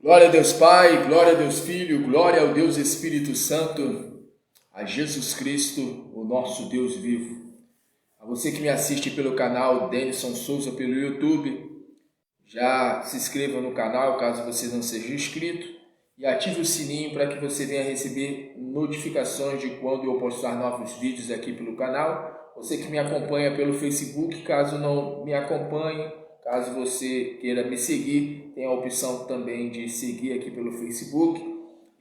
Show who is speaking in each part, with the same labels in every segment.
Speaker 1: Glória a Deus Pai, glória a Deus Filho, glória ao Deus Espírito Santo, a Jesus Cristo, o nosso Deus vivo. A você que me assiste pelo canal Denison Souza pelo YouTube, já se inscreva no canal caso você não seja inscrito e ative o sininho para que você venha receber notificações de quando eu postar novos vídeos aqui pelo canal. Você que me acompanha pelo Facebook, caso não me acompanhe, caso você queira me seguir, tem a opção também de seguir aqui pelo Facebook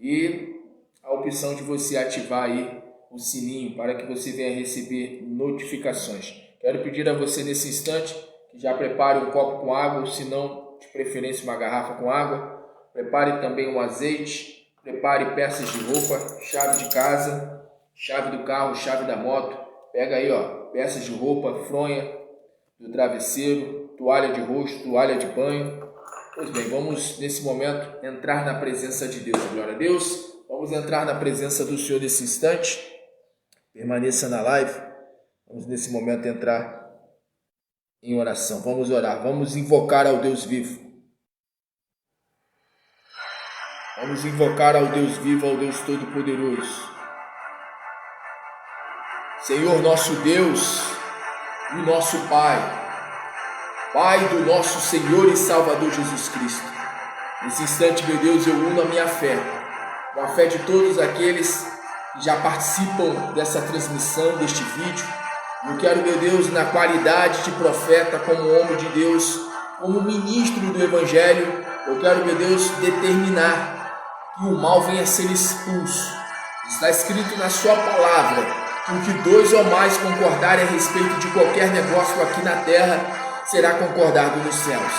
Speaker 1: e a opção de você ativar aí o sininho para que você venha receber notificações. Quero pedir a você nesse instante que já prepare um copo com água, ou se não, de preferência uma garrafa com água. Prepare também um azeite, prepare peças de roupa, chave de casa, chave do carro, chave da moto. Pega aí, peças de roupa, fronha do travesseiro, toalha de rosto, toalha de banho. Pois bem, vamos nesse momento entrar na presença de Deus. Glória a Deus. Vamos entrar na presença do Senhor nesse instante. Permaneça na live. Vamos nesse momento entrar em oração. Vamos orar. Vamos invocar ao Deus vivo. Vamos invocar ao Deus vivo, ao Deus Todo-Poderoso. Senhor nosso Deus e nosso Pai, Pai do nosso Senhor e Salvador Jesus Cristo. Nesse instante, meu Deus, eu uno a minha fé, com a fé de todos aqueles que já participam dessa transmissão, deste vídeo. Eu quero, meu Deus, na qualidade de profeta, como homem de Deus, como ministro do Evangelho, eu quero, meu Deus, determinar que o mal venha a ser expulso. Está escrito na sua palavra que o que dois ou mais concordarem a respeito de qualquer negócio aqui na terra será concordado nos céus.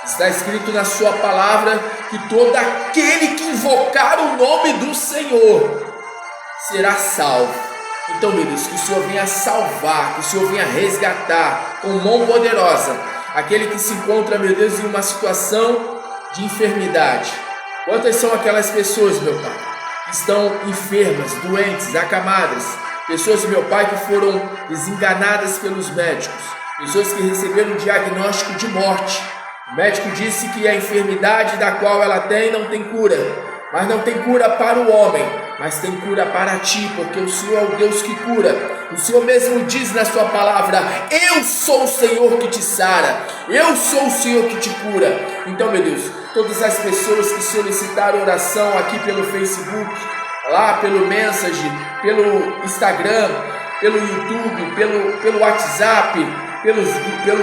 Speaker 1: Está escrito na sua palavra que todo aquele que invocar o nome do Senhor será salvo. Então, meu Deus, que o Senhor venha salvar, que o Senhor venha resgatar com mão poderosa aquele que se encontra, meu Deus, em uma situação de enfermidade. Quantas são aquelas pessoas, meu Pai, que estão enfermas, doentes, acamadas, pessoas, meu Pai, que foram desenganadas pelos médicos, pessoas que receberam um diagnóstico de morte. O médico disse que a enfermidade da qual ela tem não tem cura, mas não tem cura para o homem, mas tem cura para ti, porque o Senhor é o Deus que cura. O Senhor mesmo diz na sua palavra: eu sou o Senhor que te sara, eu sou o Senhor que te cura. Então, meu Deus, todas as pessoas que solicitaram oração aqui pelo Facebook, lá pelo Message, pelo Instagram, pelo YouTube, pelo WhatsApp, pelo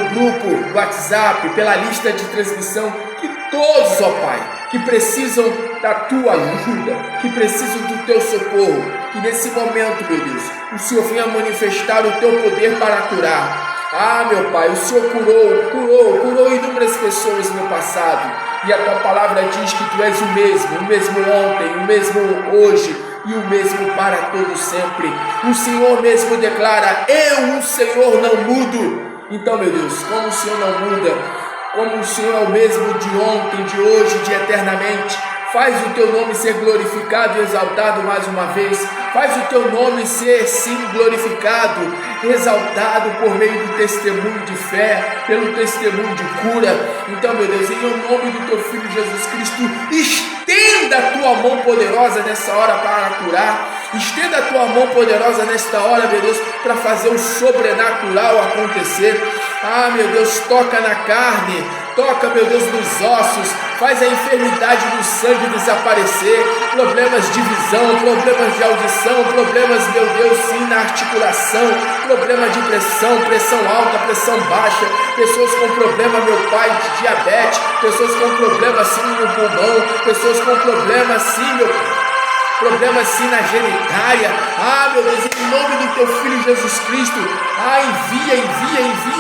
Speaker 1: grupo WhatsApp, pela lista de transmissão, que todos, ó Pai, que precisam da tua ajuda, que precisam do teu socorro, que nesse momento, meu Deus, o Senhor venha manifestar o teu poder para curar. Ah, meu Pai, o Senhor curou inúmeras pessoas no passado, e a tua palavra diz que tu és o mesmo ontem, o mesmo hoje e o mesmo para todo sempre. O Senhor mesmo declara: eu, o Senhor, não mudo. Então, meu Deus, como o Senhor não muda, como o Senhor é o mesmo de ontem, de hoje, de eternamente, faz o teu nome ser glorificado e exaltado mais uma vez. Faz o teu nome ser, sim, glorificado, exaltado por meio do testemunho de fé, pelo testemunho de cura. Então, meu Deus, em nome do teu Filho Jesus Cristo, estenda a tua mão poderosa nessa hora para curar. Estenda a tua mão poderosa nesta hora, meu Deus, para fazer o sobrenatural acontecer. Ah, meu Deus, toca na carne, toca, meu Deus, nos ossos, faz a enfermidade do sangue desaparecer, problemas de visão, problemas de audição, problemas, meu Deus, sim, na articulação, problema de pressão alta, pressão baixa, pessoas com problema, meu Pai, de diabetes, pessoas com problema, sim, no pulmão, pessoas com problema, sim, meu Pai, problemas sim na genitália. Ah, meu Deus, em nome do teu Filho Jesus Cristo,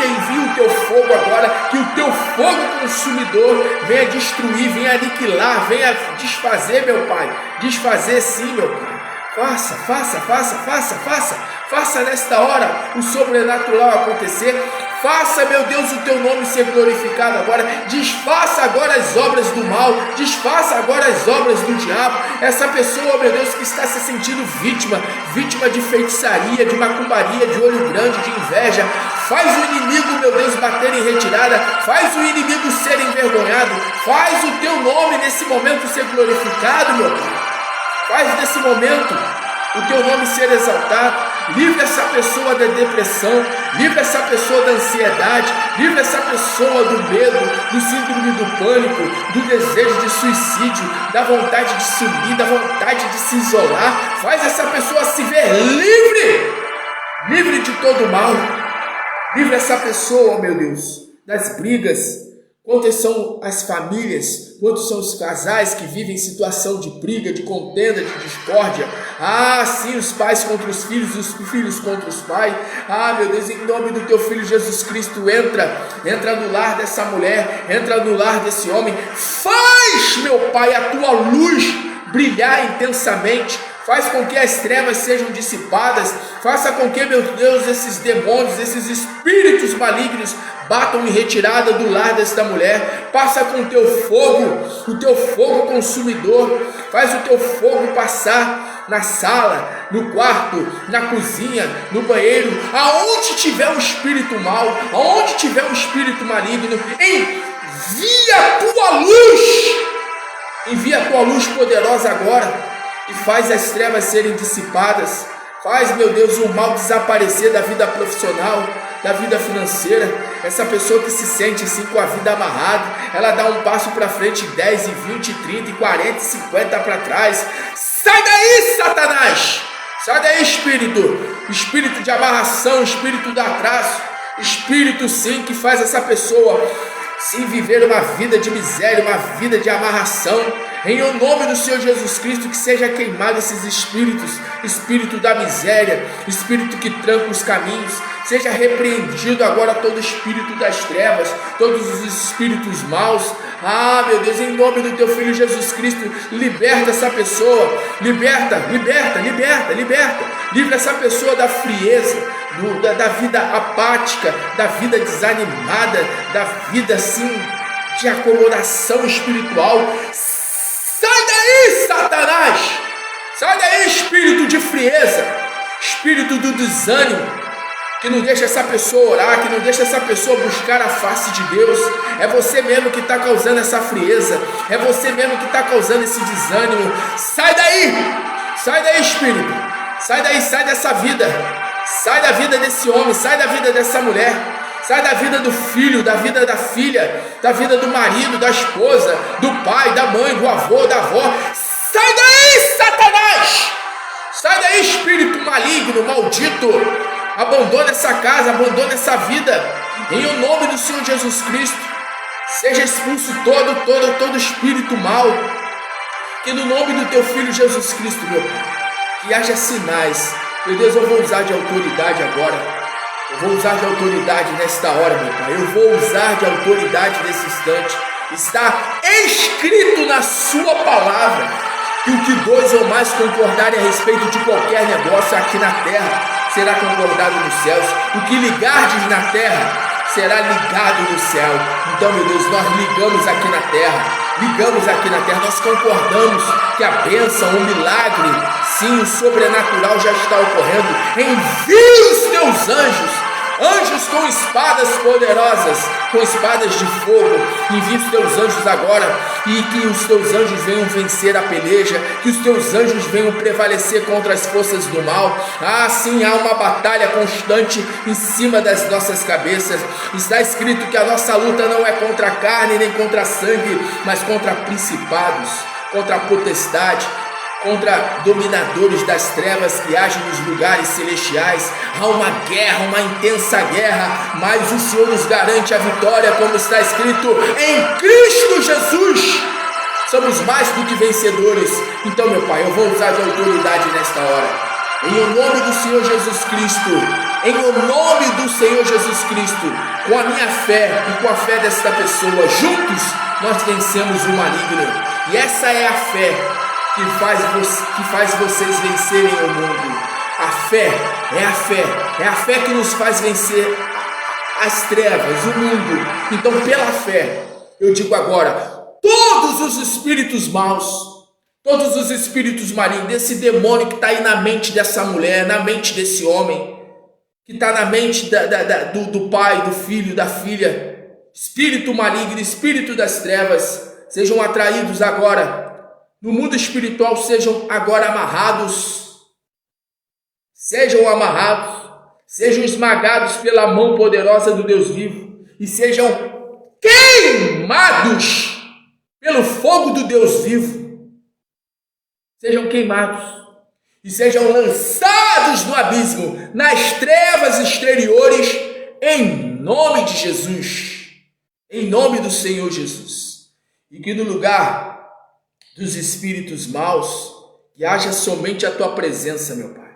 Speaker 1: envia o teu fogo agora, que o teu fogo consumidor venha destruir, venha aniquilar, venha desfazer, meu Pai, desfazer sim, meu Pai. Faça nesta hora o sobrenatural acontecer. Faça, meu Deus, o teu nome ser glorificado agora. Desfaça agora as obras do mal. Desfaça agora as obras do diabo. Essa pessoa, meu Deus, que está se sentindo vítima de feitiçaria, de macumbaria, de olho grande, de inveja. Faz o inimigo, meu Deus, bater em retirada. Faz o inimigo ser envergonhado. Faz o teu nome nesse momento ser glorificado, meu Pai. Faz nesse momento o teu nome ser exaltado. Livre essa pessoa da depressão, livre essa pessoa da ansiedade, livre essa pessoa do medo, do síndrome do pânico, do desejo de suicídio, da vontade de sumir, da vontade de se isolar. Faz essa pessoa se ver livre de todo mal. Livre essa pessoa, meu Deus, das brigas. Quantas são as famílias, quantos são os casais que vivem em situação de briga, de contenda, de discórdia? Sim, os pais contra os filhos contra os pais. Meu Deus, em nome do teu Filho Jesus Cristo, entra no lar dessa mulher, entra no lar desse homem. Faz, meu Pai, a tua luz brilhar intensamente. Faz com que as trevas sejam dissipadas. Faça com que, meu Deus, esses demônios, esses espíritos malignos batam em retirada do lar desta mulher. Passa com o teu fogo consumidor. Faz o teu fogo passar na sala, no quarto, na cozinha, no banheiro. Aonde tiver um espírito mau, aonde tiver um espírito maligno, envia a tua luz. Envia a tua luz poderosa agora. E faz as trevas serem dissipadas. Faz, meu Deus, o mal desaparecer da vida profissional, da vida financeira. Essa pessoa que se sente assim com a vida amarrada, ela dá um passo para frente, 10, 20, 30, 40, 50 para trás. Sai daí, Satanás! Sai daí, espírito de amarração, espírito do atraso, espírito sim que faz essa pessoa sim viver uma vida de miséria, uma vida de amarração. Em o nome do Senhor Jesus Cristo, que seja queimado esses espíritos, espírito da miséria, espírito que tranca os caminhos. Seja repreendido agora todo espírito das trevas, todos os espíritos maus. Meu Deus, em nome do teu Filho Jesus Cristo, liberta essa pessoa, liberta. Livra essa pessoa da frieza, da vida apática, da vida desanimada, da vida assim de acomodação espiritual. Sai daí, Satanás! Sai daí, espírito de frieza, espírito do desânimo, que não deixa essa pessoa orar, que não deixa essa pessoa buscar a face de Deus. É você mesmo que está causando essa frieza, é você mesmo que está causando esse desânimo. Sai daí, espírito, sai daí, sai dessa vida, sai da vida desse homem, sai da vida dessa mulher. Sai da vida do filho, da vida da filha, da vida do marido, da esposa, do pai, da mãe, do avô, da avó. Sai daí, Satanás! Sai daí, espírito maligno, maldito! Abandona essa casa, abandona essa vida. Em o nome do Senhor Jesus Cristo, seja expulso todo espírito mal. Que no nome do teu Filho Jesus Cristo, meu Pai, que haja sinais. Meu Deus, eu vou usar de autoridade agora. Eu vou usar de autoridade nesta hora, meu Pai. Eu vou usar de autoridade nesse instante. Está escrito na sua palavra que o que dois ou mais concordarem a respeito de qualquer negócio aqui na terra será concordado nos céus. O que ligardes na terra será ligado no céu. Então, meu Deus, nós ligamos aqui na terra, nós concordamos que a bênção, o milagre, sim, o sobrenatural já está ocorrendo. Envie os teus anjos com espadas poderosas, com espadas de fogo. Envie os teus anjos agora, e que os teus anjos venham vencer a peleja, que os teus anjos venham prevalecer contra as forças do mal. Sim, há uma batalha constante em cima das nossas cabeças. Está escrito que a nossa luta não é contra a carne nem contra sangue, mas contra principados, contra a potestade, contra dominadores das trevas que agem nos lugares celestiais. Há uma guerra, uma intensa guerra, mas o Senhor nos garante a vitória, como está escrito: em Cristo Jesus somos mais do que vencedores. Então, meu Pai, eu vou usar de autoridade nesta hora, em o nome do Senhor Jesus Cristo. Em o nome do Senhor Jesus Cristo, com a minha fé e com a fé desta pessoa, juntos nós vencemos o maligno. E essa é a fé que faz vocês vencerem o mundo. A fé é a fé que nos faz vencer as trevas, o mundo. Então, pela fé, eu digo agora, todos os espíritos maus, todos os espíritos malignos, desse demônio que está aí na mente dessa mulher, na mente desse homem, que está na mente do pai, do filho, da filha, espírito maligno, espírito das trevas, sejam atraídos agora, no mundo espiritual, sejam agora amarrados, sejam esmagados pela mão poderosa do Deus vivo, e sejam queimados pelo fogo do Deus vivo, sejam queimados e sejam lançados no abismo, nas trevas exteriores, em nome de Jesus, em nome do Senhor Jesus. E que no lugar dos espíritos maus, que haja somente a tua presença, meu Pai.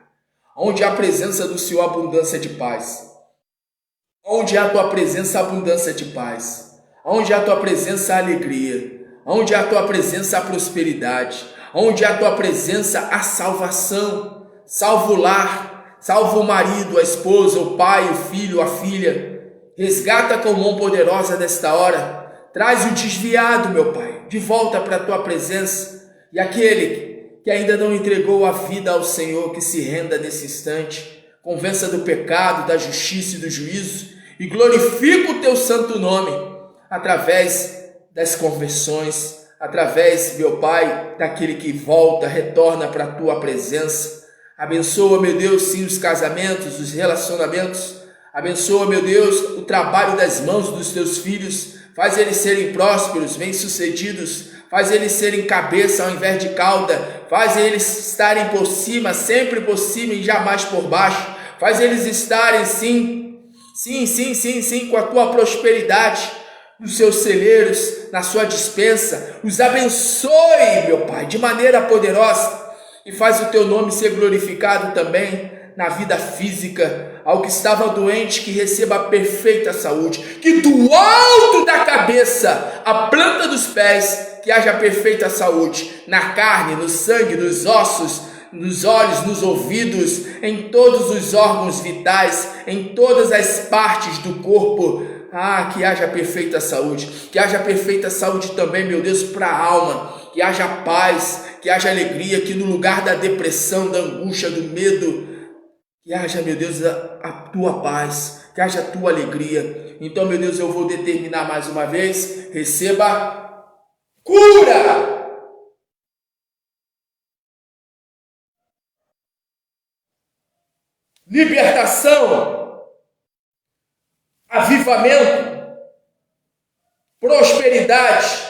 Speaker 1: Onde há a presença do Senhor, abundância de paz. Onde há a tua presença, abundância de paz. Onde há a tua presença, alegria. Onde há a tua presença, a prosperidade. Onde há a tua presença, a salvação. Salva o lar, salva o marido, a esposa, o pai, o filho, a filha. Resgata com mão poderosa nesta hora. Traz o desviado, meu Pai, de volta para a tua presença. E aquele que ainda não entregou a vida ao Senhor, que se renda nesse instante. Convença do pecado, da justiça e do juízo. E glorifica o teu santo nome através das conversões, através, meu Pai, daquele que volta, retorna para a tua presença. Abençoa, meu Deus, sim, os casamentos, os relacionamentos. Abençoa, meu Deus, o trabalho das mãos dos teus filhos. Faz eles serem prósperos, bem-sucedidos. Faz eles serem cabeça ao invés de cauda. Faz eles estarem por cima, sempre por cima e jamais por baixo. Faz eles estarem, sim, com a tua prosperidade nos seus celeiros, na sua despensa. Os abençoe, meu Pai, de maneira poderosa. E faz o teu nome ser glorificado também na vida física. Ao que estava doente, que receba a perfeita saúde. Que do alto da cabeça, a planta dos pés, que haja perfeita saúde. Na carne, no sangue, nos ossos, nos olhos, nos ouvidos, em todos os órgãos vitais, em todas as partes do corpo. Que haja perfeita saúde. Que haja perfeita saúde também, meu Deus, para a alma. Que haja paz, que haja alegria, que no lugar da depressão, da angústia, do medo, que haja, meu Deus, a tua paz, que haja a tua alegria. Então, meu Deus, eu vou determinar mais uma vez, receba cura, libertação, avivamento, prosperidade,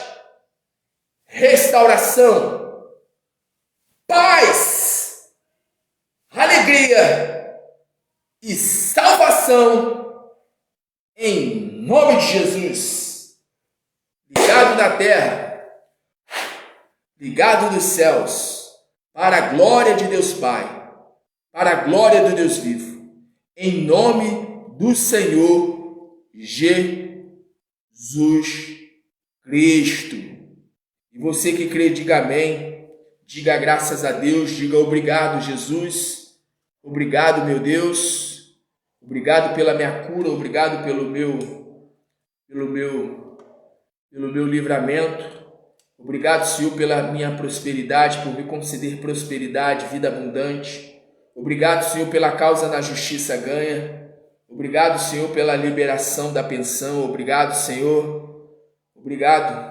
Speaker 1: restauração, paz, alegria e salvação, em nome de Jesus. Ligado na terra, ligado nos céus, para a glória de Deus Pai, para a glória do Deus vivo, em nome do Senhor Jesus Cristo. E você que crê, diga amém, diga graças a Deus, diga obrigado, Jesus, obrigado, meu Deus, obrigado pela minha cura, obrigado pelo meu livramento, obrigado, Senhor, pela minha prosperidade, por me conceder prosperidade, vida abundante, obrigado, Senhor, pela causa na justiça ganha, obrigado, Senhor, pela liberação da pensão, obrigado, Senhor, obrigado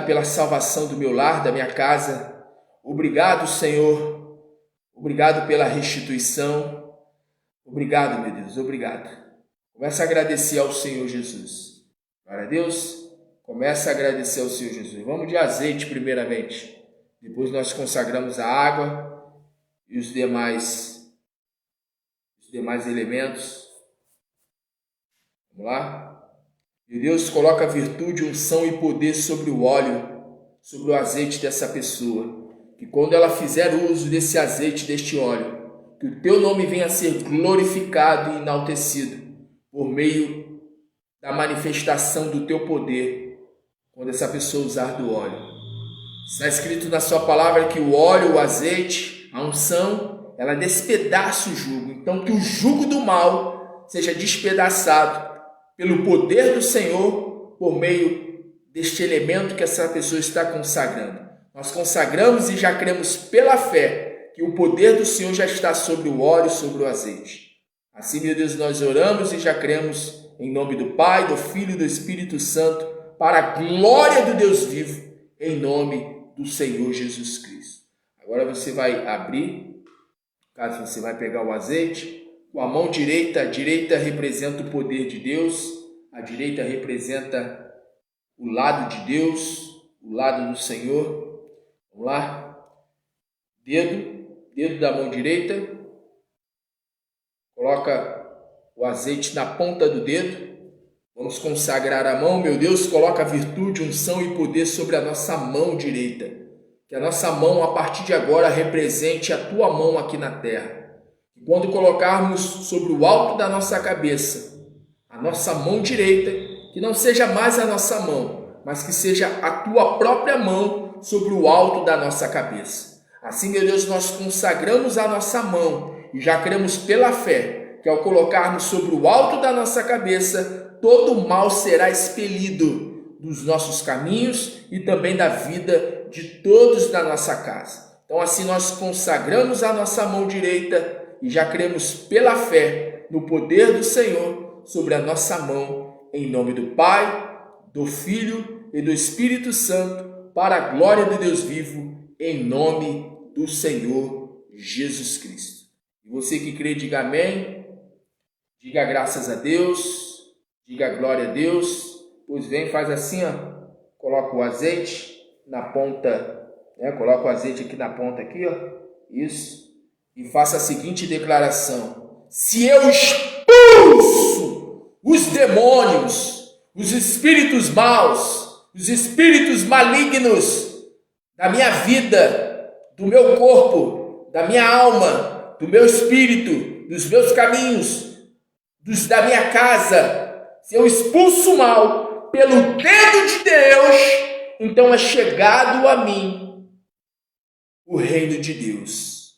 Speaker 1: pela salvação do meu lar, da minha casa. Obrigado, Senhor. Obrigado pela restituição. Obrigado, meu Deus. Obrigado. Começa a agradecer ao Senhor Jesus. Glória a Deus. Começa a agradecer ao Senhor Jesus. Vamos de azeite primeiramente. Depois nós consagramos a água e os demais elementos. Vamos lá? E Deus coloca virtude, unção e poder sobre o óleo, sobre o azeite dessa pessoa. Que quando ela fizer uso desse azeite, deste óleo, que o teu nome venha a ser glorificado e enaltecido por meio da manifestação do teu poder, quando essa pessoa usar do óleo. Está escrito na sua palavra que o óleo, o azeite, a unção, ela despedaça o jugo. Então que o jugo do mal seja despedaçado pelo poder do Senhor por meio deste elemento que essa pessoa está consagrando. Nós consagramos e já cremos pela fé que o poder do Senhor já está sobre o óleo e sobre o azeite. Assim, meu Deus, nós oramos e já cremos em nome do Pai, do Filho e do Espírito Santo, para a glória do Deus vivo, em nome do Senhor Jesus Cristo. Agora você vai abrir, caso você vai pegar o azeite, com a mão direita, a direita representa o poder de Deus, a direita representa o lado de Deus, o lado do Senhor. Vamos lá? Dedo da mão direita, coloca o azeite na ponta do dedo. Vamos consagrar a mão. Meu Deus, coloca virtude, unção e poder sobre a nossa mão direita. Que a nossa mão, a partir de agora, represente a tua mão aqui na terra. E quando colocarmos sobre o alto da nossa cabeça a nossa mão direita, que não seja mais a nossa mão, mas que seja a tua própria mão sobre o alto da nossa cabeça. Assim, meu Deus, nós consagramos a nossa mão e já cremos pela fé que ao colocarmos sobre o alto da nossa cabeça, todo o mal será expelido dos nossos caminhos e também da vida de todos da nossa casa. Então, assim, nós consagramos a nossa mão direita e já cremos pela fé no poder do Senhor sobre a nossa mão, em nome do Pai, do Filho e do Espírito Santo, para a glória de Deus vivo, em nome do Senhor Jesus Cristo. E você que crê, diga amém, diga graças a Deus, diga glória a Deus, pois vem, faz assim, ó, coloca o azeite na ponta, coloca o azeite aqui na ponta, aqui, ó, isso, e faça a seguinte declaração: se eu expulso os demônios, os espíritos maus, os espíritos malignos da minha vida, do meu corpo, da minha alma, do meu espírito, dos meus caminhos, da minha casa, se eu expulso o mal pelo dedo de Deus, então é chegado a mim o reino de Deus.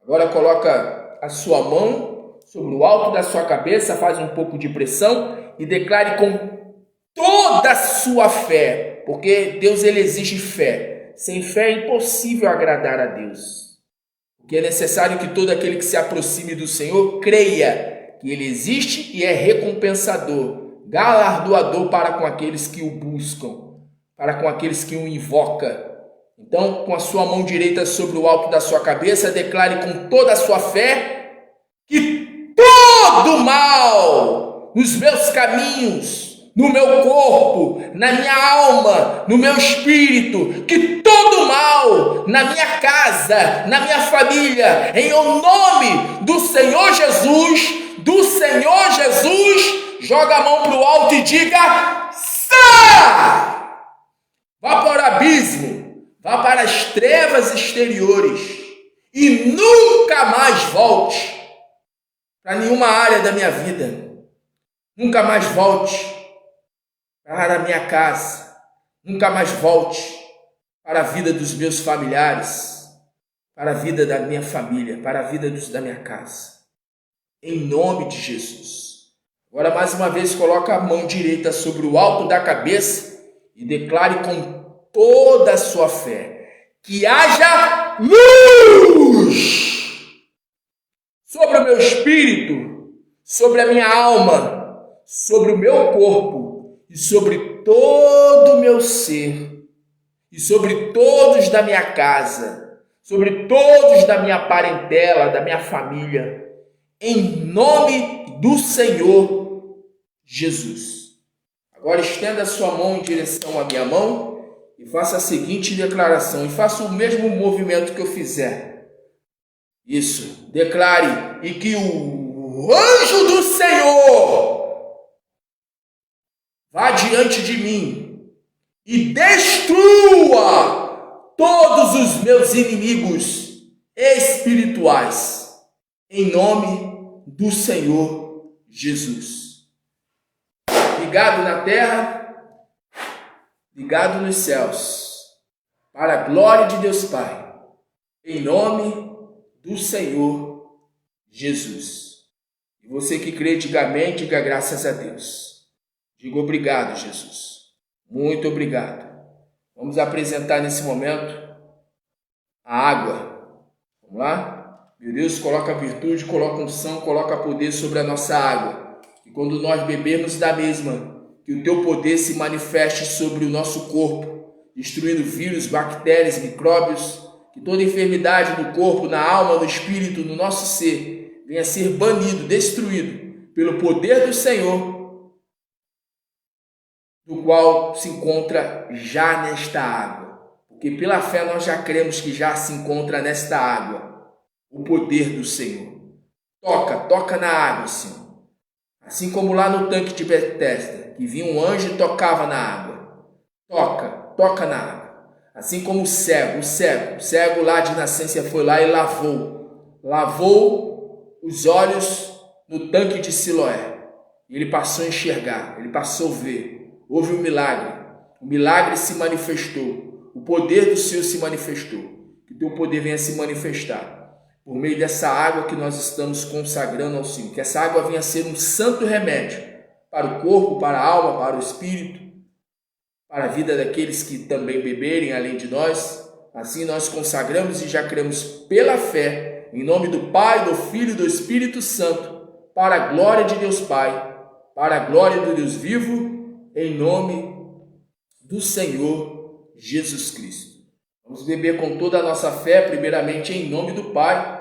Speaker 1: Agora coloca a sua mão sobre o alto da sua cabeça, faz um pouco de pressão e declare com toda a sua fé, porque Deus ele exige fé. Sem fé é impossível agradar a Deus. Porque é necessário que todo aquele que se aproxime do Senhor creia que ele existe e é recompensador, galardoador para com aqueles que o buscam, para com aqueles que o invocam. Então, com a sua mão direita sobre o alto da sua cabeça, declare com toda a sua fé que todo mal nos meus caminhos, no meu corpo, na minha alma, no meu espírito, que todo mal na minha casa, na minha família, em nome do Senhor Jesus, joga a mão para o alto e diga: sai! Vá para o abismo, vá para as trevas exteriores e nunca mais volte para nenhuma área da minha vida. Nunca mais volte para a minha casa. Nunca mais volte para a vida dos meus familiares, para a vida da minha família, para a vida da minha casa. Em nome de Jesus. Agora, mais uma vez, coloca a mão direita sobre o alto da cabeça e declare com toda a sua fé que haja luz sobre o meu espírito, sobre a minha alma, sobre o meu corpo e sobre todo o meu ser e sobre todos da minha casa, sobre todos da minha parentela, da minha família, em nome do Senhor Jesus. Agora estenda a sua mão em direção à minha mão e faça a seguinte declaração, e faça o mesmo movimento que eu fizer. Isso, declare: e que o anjo do Senhor vá diante de mim e destrua todos os meus inimigos espirituais, em nome do Senhor Jesus. Ligado na terra, ligado nos céus, para a glória de Deus Pai, em nome do Senhor Jesus. E você que crê, diga amém, diga graças a Deus. Diga obrigado, Jesus. Muito obrigado. Vamos apresentar nesse momento a água. Vamos lá? Meu Deus, coloca virtude, coloca unção, coloca poder sobre a nossa água. E quando nós bebermos da mesma, que o teu poder se manifeste sobre o nosso corpo, destruindo vírus, bactérias, micróbios, que toda enfermidade no corpo, na alma, no espírito, no nosso ser, venha a ser banido, destruído, pelo poder do Senhor, do qual se encontra já nesta água. Porque pela fé nós já cremos que já se encontra nesta água o poder do Senhor. Toca na água, Senhor. Assim como lá no tanque de Betesda, que vinha um anjo e tocava na água. Toca na água. Assim como o cego lá de nascença foi lá e lavou os olhos no tanque de Siloé. E ele passou a enxergar, ele passou a ver. Houve um milagre. O milagre se manifestou. O poder do Senhor se manifestou. Que o teu poder venha se manifestar por meio dessa água que nós estamos consagrando ao Senhor. Que essa água venha a ser um santo remédio para o corpo, para a alma, para o espírito, para a vida daqueles que também beberem além de nós. Assim nós consagramos e já cremos pela fé, em nome do Pai, do Filho e do Espírito Santo, para a glória de Deus Pai, para a glória do Deus vivo, em nome do Senhor Jesus Cristo. Vamos beber com toda a nossa fé, primeiramente em nome do Pai,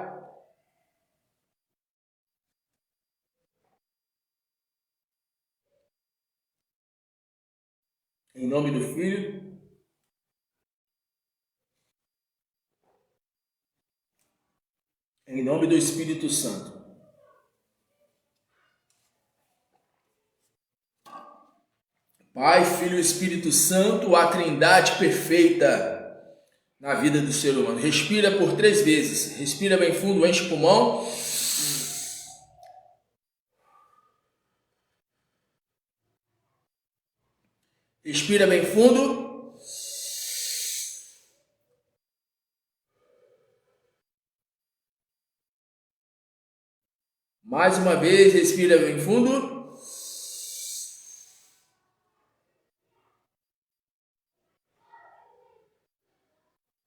Speaker 1: em nome do Filho, em nome do Espírito Santo. Pai, Filho e Espírito Santo, a Trindade perfeita na vida do ser humano. Respira por 3 vezes. Respira bem fundo, enche o pulmão. Respira bem fundo. Mais uma vez, respira bem fundo.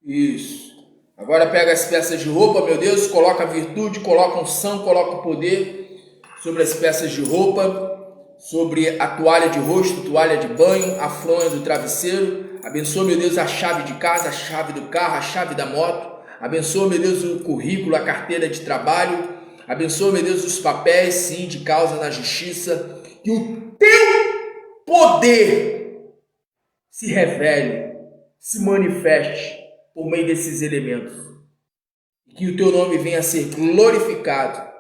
Speaker 1: Isso. Agora pega as peças de roupa, meu Deus, coloca a virtude, coloca unção, coloca o poder sobre as peças de roupa, sobre a toalha de rosto, toalha de banho, a fronha do travesseiro. Abençoa, meu Deus, a chave de casa, a chave do carro, a chave da moto. Abençoa, meu Deus, o currículo, a carteira de trabalho. Abençoa, meu Deus, os papéis, sim, de causa na justiça. Que o teu poder se revele, se manifeste por meio desses elementos. E que o teu nome venha a ser glorificado.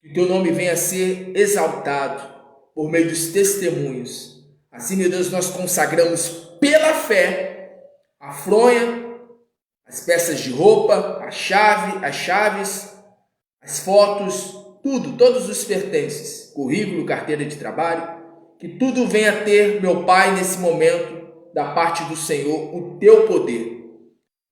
Speaker 1: Que o teu nome venha a ser exaltado por meio dos testemunhos. Assim, meu Deus, nós consagramos pela fé a fronha, as peças de roupa, a chave, as chaves, as fotos, tudo, todos os pertences, currículo, carteira de trabalho, que tudo venha a ter, meu Pai, nesse momento, da parte do Senhor, o teu poder,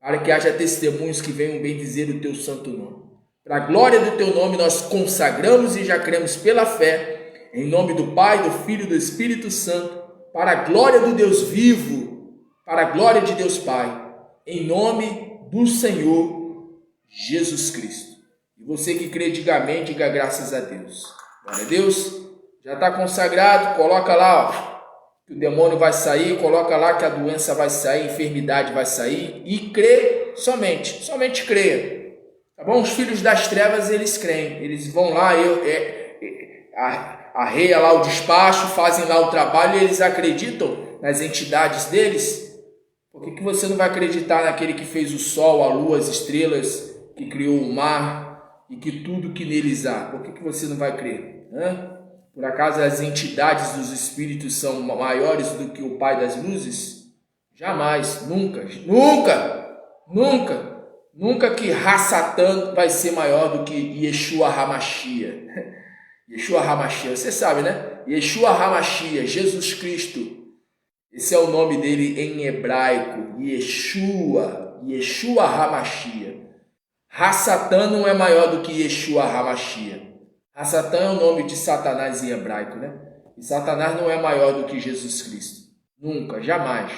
Speaker 1: para que haja testemunhos que venham bem dizer o teu santo nome. Para a glória do teu nome nós consagramos e já cremos pela fé, em nome do Pai, do Filho e do Espírito Santo, para a glória do Deus vivo, para a glória de Deus Pai, em nome do Senhor Jesus Cristo. E você que crê, diga amém, diga graças a Deus. Glória a Deus. Já está consagrado, coloca lá, ó, que o demônio vai sair, coloca lá que a doença vai sair, a enfermidade vai sair, e crê somente creia. Tá bom? Os filhos das trevas, eles creem, eles vão lá, arreia lá o despacho, fazem lá o trabalho, e eles acreditam nas entidades deles. Por que você não vai acreditar naquele que fez o sol, a lua, as estrelas, que criou o mar e que tudo que neles há? Por que você não vai crer? Por acaso as entidades dos espíritos são maiores do que o Pai das luzes? Jamais, nunca que Ra-Satã vai ser maior do que Yeshua HaMashiach. Yeshua HaMashiach, você sabe, né? Yeshua HaMashiach, Jesus Cristo. Esse é o nome dele em hebraico, Yeshua HaMashiach. Ra-Satã não é maior do que Yeshua HaMashiach. A Satã é o nome de Satanás em hebraico, né? E Satanás não é maior do que Jesus Cristo. Nunca, jamais.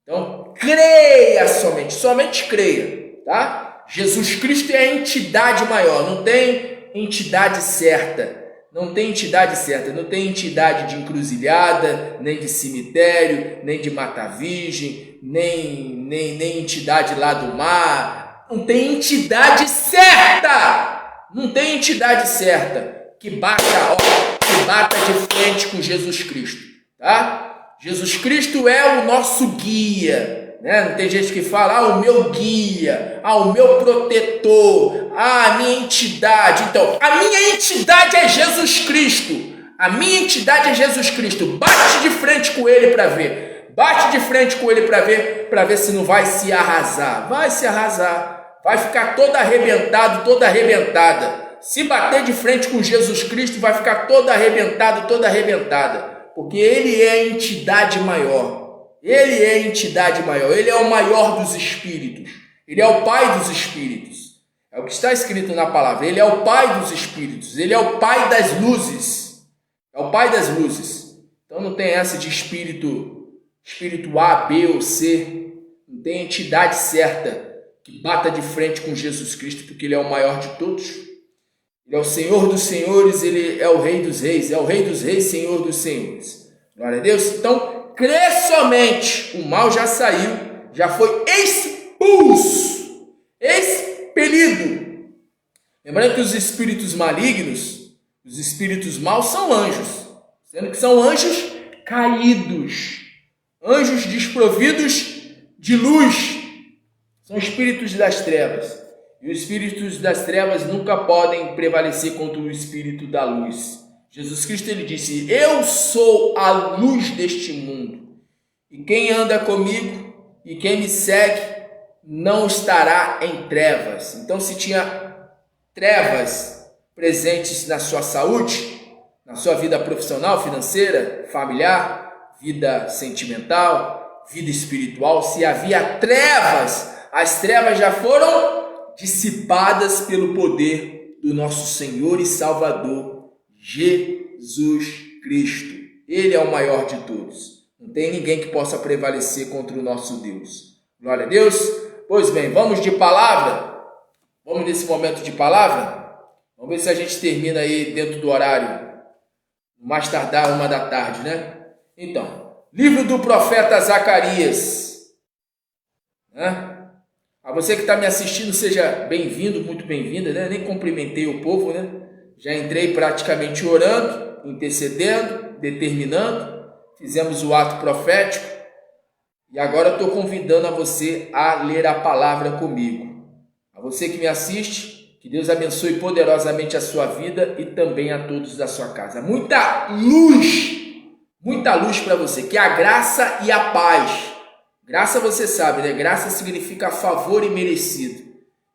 Speaker 1: Então, creia somente, somente creia, tá? Jesus Cristo é a entidade maior, não tem entidade certa. Não tem entidade certa, não tem entidade de encruzilhada, nem de cemitério, nem de mata-virgem, nem entidade lá do mar. Não tem entidade certa! Não tem entidade certa que bata de frente com Jesus Cristo, tá? Jesus Cristo é o nosso guia, né? Não tem gente que fala, o meu guia, o meu protetor, a minha entidade. Então, a minha entidade é Jesus Cristo. A minha entidade é Jesus Cristo. Bate de frente com ele para ver. Bate de frente com ele para ver se não vai se arrasar. Vai se arrasar. Vai ficar todo arrebentado, toda arrebentada. Se bater de frente com Jesus Cristo, vai ficar toda arrebentado, toda arrebentada. Porque ele é a entidade maior. Ele é a entidade maior. Ele é o maior dos espíritos. Ele é o Pai dos espíritos. É o que está escrito na palavra. Ele é o Pai dos espíritos. Ele é o Pai das luzes. É o Pai das luzes. Então não tem essa de espírito A, B ou C. Não tem entidade certa que bata de frente com Jesus Cristo, porque ele é o maior de todos. Ele é o Senhor dos senhores, ele é o Rei dos reis, é o Rei dos reis, Senhor dos senhores. Glória a Deus. Então, crê somente, o mal já saiu, já foi expulso, expelido. Lembrando que os espíritos malignos, os espíritos maus são anjos, sendo que são anjos caídos, anjos desprovidos de luz, são espíritos das trevas. E os espíritos das trevas nunca podem prevalecer contra o espírito da luz. Jesus Cristo ele disse: eu sou a luz deste mundo. E quem anda comigo e quem me segue não estará em trevas. Então, se tinha trevas presentes na sua saúde, na sua vida profissional, financeira, familiar, vida sentimental, vida espiritual, se havia trevas, as trevas já foram dissipadas pelo poder do nosso Senhor e Salvador, Jesus Cristo. Ele é o maior de todos. Não tem ninguém que possa prevalecer contra o nosso Deus. Glória a Deus. Pois bem, vamos de palavra? Vamos nesse momento de palavra? Vamos ver se a gente termina aí dentro do horário, mais tardar 1h, né? Então, livro do profeta Zacarias, né? A você que está me assistindo, seja bem-vindo, muito bem-vinda, né? Nem cumprimentei o povo, né? Já entrei praticamente orando, intercedendo, determinando, fizemos o ato profético e agora estou convidando a você a ler a palavra comigo. A você que me assiste, que Deus abençoe poderosamente a sua vida e também a todos da sua casa. Muita luz para você, que a graça e a paz. Graça você sabe, né? Graça significa favor imerecido.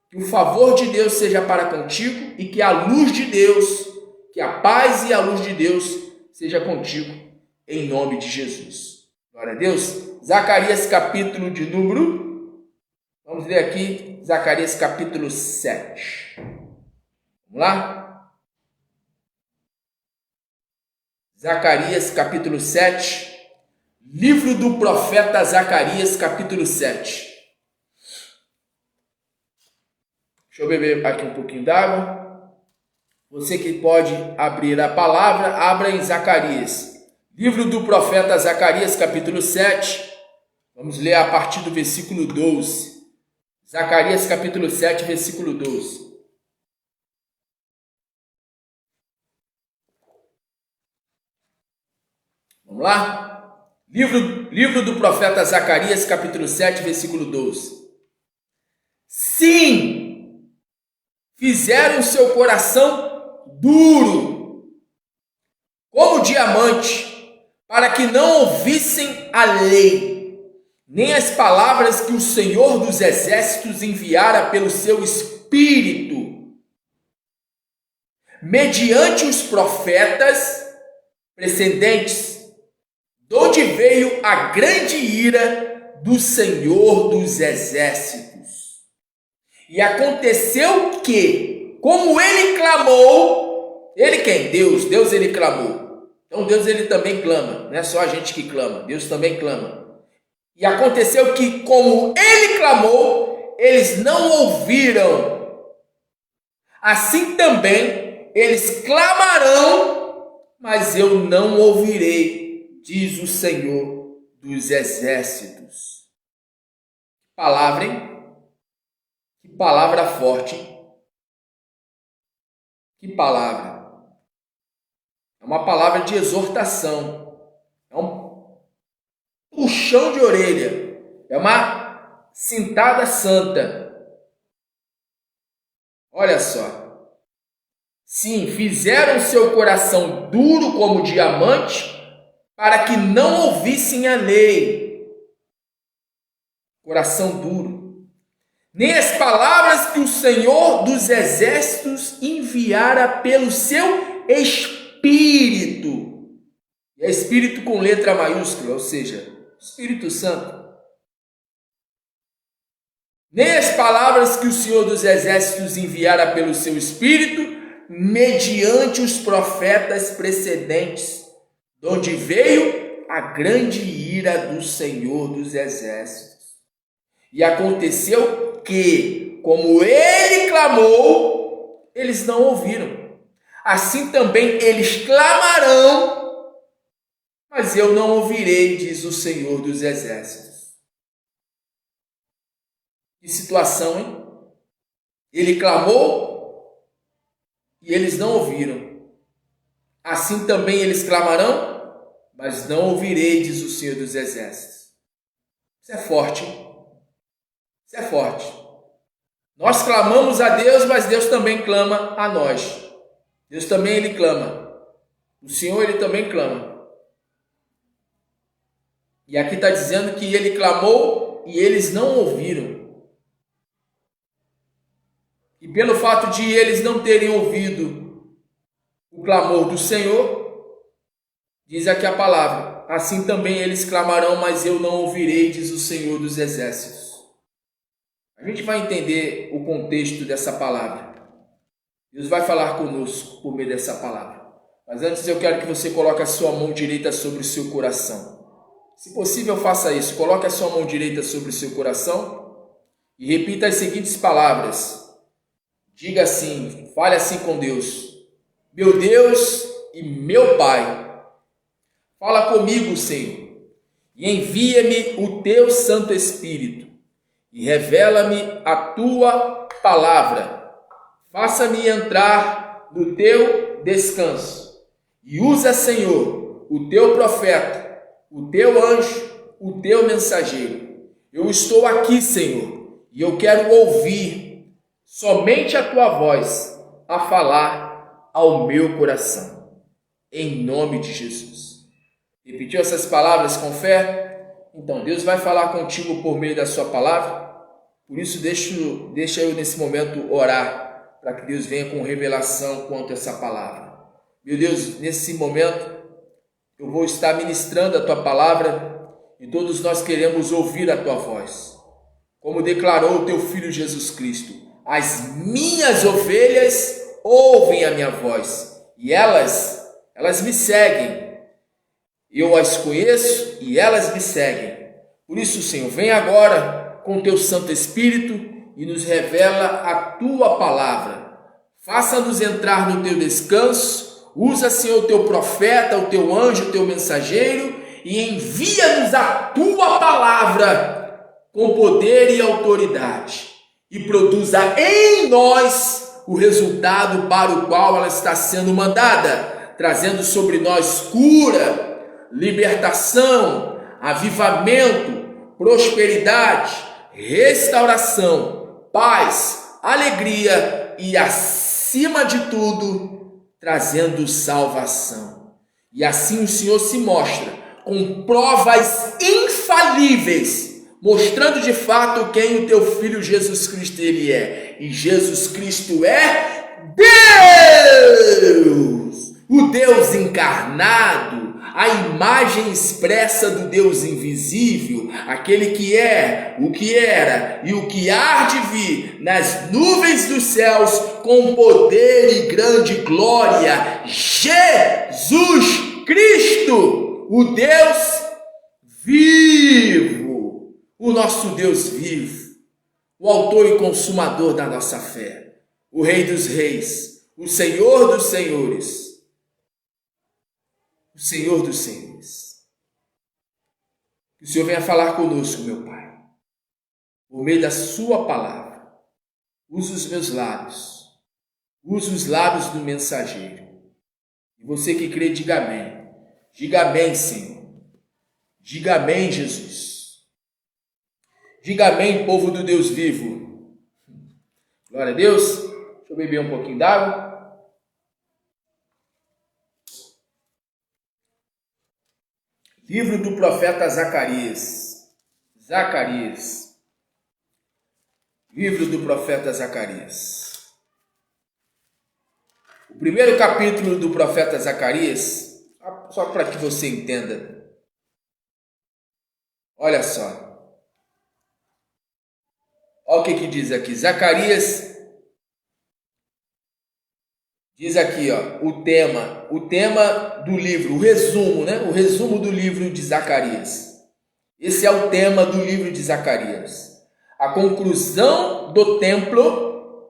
Speaker 1: Que o favor de Deus seja para contigo e que a luz de Deus, que a paz e a luz de Deus seja contigo, em nome de Jesus. Glória a Deus. Zacarias capítulo de número, vamos ler aqui, Zacarias capítulo 7. Vamos lá? Zacarias capítulo 7. Livro do profeta Zacarias, capítulo 7. Deixa eu beber aqui um pouquinho d'água. Você que pode abrir a palavra, abra em Zacarias. Livro do profeta Zacarias, capítulo 7. Vamos ler a partir do versículo 12. Zacarias, capítulo 7, versículo 12. Vamos lá? Livro do profeta Zacarias, capítulo 7, versículo 12. Sim, fizeram seu coração duro, como diamante, para que não ouvissem a lei, nem as palavras que o Senhor dos Exércitos enviara pelo seu Espírito, mediante os profetas precedentes, de onde veio a grande ira do Senhor dos Exércitos. E aconteceu que, como ele clamou, Ele quem? Deus. Deus ele clamou. Então Deus ele também clama. Não é só a gente que clama. Deus também clama. E aconteceu que como ele clamou, eles não ouviram. Assim também eles clamarão, mas eu não ouvirei, diz o Senhor dos Exércitos. Palavra, hein? Que palavra forte, hein? Que palavra. É uma palavra de exortação. É um puxão de orelha. É uma cintada santa. Olha só. Sim, fizeram seu coração duro como diamante, para que não ouvissem a lei. Coração duro. Nem as palavras que o Senhor dos Exércitos enviara pelo seu Espírito. E é Espírito com letra maiúscula, ou seja, Espírito Santo. Nem as palavras que o Senhor dos Exércitos enviara pelo seu Espírito, mediante os profetas precedentes, de onde veio a grande ira do Senhor dos Exércitos. E aconteceu que, como ele clamou, eles não ouviram. Assim também eles clamarão, mas eu não ouvirei, diz o Senhor dos Exércitos. Que situação, hein? Ele clamou e eles não ouviram. Assim também eles clamarão, mas não ouvirei, diz o Senhor dos Exércitos. Isso é forte, hein? Isso é forte. Nós clamamos a Deus, mas Deus também clama a nós. Deus também ele clama. O Senhor ele também clama. E aqui está dizendo que ele clamou e eles não ouviram. E pelo fato de eles não terem ouvido o clamor do Senhor, diz aqui a palavra, assim também eles clamarão, mas eu não ouvirei, diz o Senhor dos Exércitos. A gente vai entender o contexto dessa palavra. Deus vai falar conosco por meio dessa palavra. Mas antes eu quero que você coloque a sua mão direita sobre o seu coração. Se possível, faça isso. Coloque a sua mão direita sobre o seu coração e repita as seguintes palavras. Diga assim, fale assim com Deus. Meu Deus e meu Pai, fala comigo, Senhor, e envia-me o teu Santo Espírito e revela-me a tua palavra. Faça-me entrar no teu descanso e usa, Senhor, o teu profeta, o teu anjo, o teu mensageiro. Eu estou aqui, Senhor, e eu quero ouvir somente a tua voz a falar ao meu coração, em nome de Jesus. Repetiu essas palavras com fé? Então Deus vai falar contigo por meio da sua palavra. Por isso deixa eu nesse momento orar, para que Deus venha com revelação quanto a essa palavra. Meu Deus, nesse momento eu vou estar ministrando a tua palavra e todos nós queremos ouvir a tua voz. Como declarou o teu Filho Jesus Cristo, as minhas ovelhas ouvem a minha voz e elas me seguem. Eu as conheço e elas me seguem. Por isso, Senhor, vem agora com o teu Santo Espírito e nos revela a tua palavra. Faça-nos entrar no teu descanso. Usa, Senhor, o teu profeta, o teu anjo, o teu mensageiro e envia-nos a tua palavra com poder e autoridade. E produza em nós o resultado para o qual ela está sendo mandada, trazendo sobre nós cura, libertação, avivamento, prosperidade, restauração, paz, alegria e, acima de tudo, trazendo salvação. E assim o Senhor se mostra com provas infalíveis, mostrando de fato quem o teu Filho Jesus Cristo ele é. E Jesus Cristo é Deus, o Deus encarnado, a imagem expressa do Deus invisível, aquele que é, o que era e o que há de vir nas nuvens dos céus, com poder e grande glória, Jesus Cristo, o Deus vivo, o nosso Deus vivo, o autor e consumador da nossa fé, o Rei dos Reis, o Senhor dos Senhores, o Senhor dos Senhores. Que o Senhor venha falar conosco, meu Pai, por meio da sua palavra. Usa os meus lábios, usa os lábios do mensageiro. E você que crê, diga amém. Diga amém, Senhor. Diga amém, Jesus. Diga amém, povo do Deus vivo. Glória a Deus. Deixa eu beber um pouquinho d'água. Livro do profeta Zacarias. Livro do profeta Zacarias. O primeiro capítulo do profeta Zacarias, só para que você entenda. Olha só. Olha o que diz aqui. Zacarias diz aqui, ó, o tema do livro, o resumo, né? O resumo do livro de Zacarias. Esse é o tema do livro de Zacarias. A conclusão do templo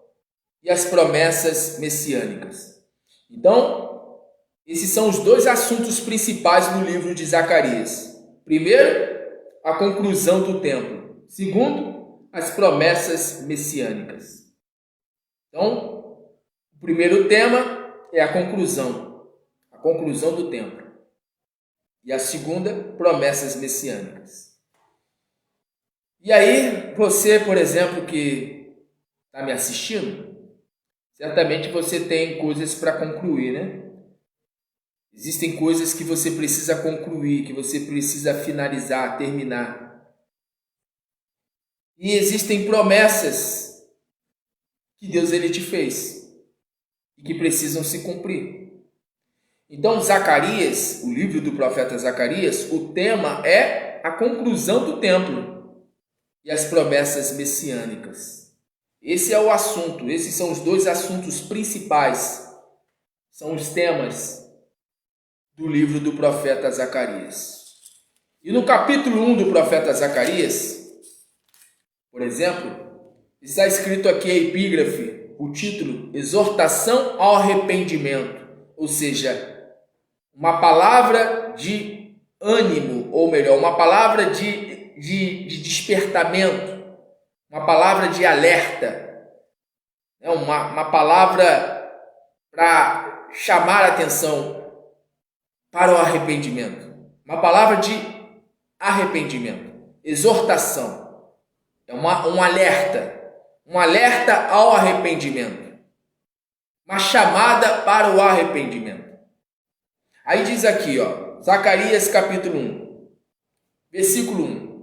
Speaker 1: e as promessas messiânicas. Então, esses são os dois assuntos principais do livro de Zacarias. Primeiro, a conclusão do templo. Segundo, as promessas messiânicas. Então, o primeiro tema é a conclusão do templo. E a segunda, promessas messiânicas. E aí, você, por exemplo, que está me assistindo, certamente você tem coisas para concluir, né? Existem coisas que você precisa concluir, que você precisa finalizar, terminar. E existem promessas que Deus ele te fez e que precisam se cumprir. Então, Zacarias, o livro do profeta Zacarias, o tema é a conclusão do templo e as promessas messiânicas. Esse é o assunto, esses são os dois assuntos principais, são os temas do livro do profeta Zacarias. E no capítulo 1 do profeta Zacarias, por exemplo, está escrito aqui a epígrafe, o título, Exortação ao Arrependimento, ou seja, uma palavra de ânimo, ou melhor, uma palavra de despertamento, uma palavra de alerta, uma palavra para chamar a atenção para o arrependimento, uma palavra de arrependimento, exortação, é um alerta ao arrependimento, uma chamada para o arrependimento. Aí diz aqui, ó, Zacarias capítulo 1, versículo 1.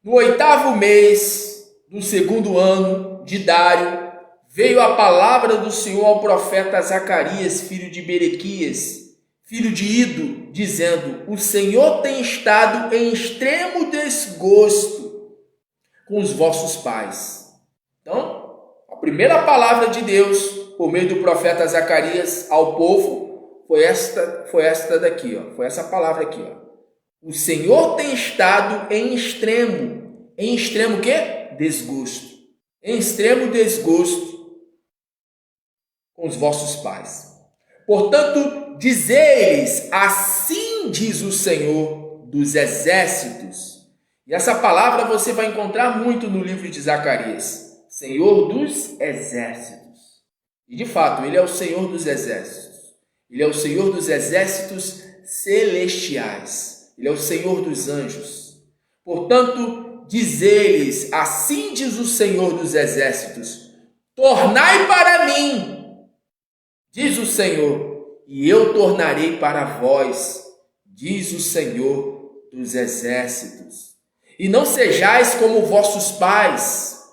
Speaker 1: No 8º mês do 2º ano de Dário, veio a palavra do Senhor ao profeta Zacarias, filho de Berequias, filho de Ido, dizendo: o Senhor tem estado em extremo desgosto com os vossos pais. Então, a primeira palavra de Deus, por meio do profeta Zacarias ao povo, foi esta daqui, ó. Foi essa palavra aqui, ó. O Senhor tem estado em extremo o quê? Desgosto. Em extremo desgosto com os vossos pais. Portanto, dizei-lhes, assim diz o Senhor dos exércitos. E essa palavra você vai encontrar muito no livro de Zacarias. Senhor dos exércitos. E de fato, ele é o Senhor dos exércitos. Ele é o Senhor dos exércitos celestiais. Ele é o Senhor dos anjos. Portanto, dizei-lhes, assim diz o Senhor dos exércitos: tornai para mim, diz o Senhor, e eu tornarei para vós, diz o Senhor dos exércitos. E não sejais como vossos pais,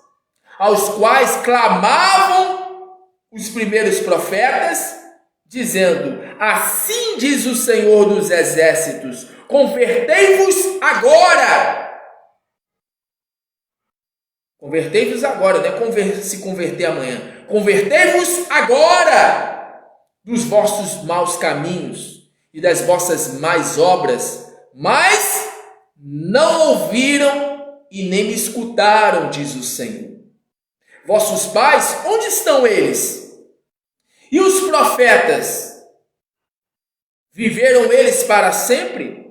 Speaker 1: aos quais clamavam os primeiros profetas, dizendo: assim diz o Senhor dos exércitos, convertei-vos agora. Convertei-vos agora, não é se converter amanhã. convertei-vos agora dos vossos maus caminhos e das vossas más obras, mas não ouviram e nem me escutaram, diz o Senhor. Vossos pais, onde estão eles? E os profetas, viveram eles para sempre?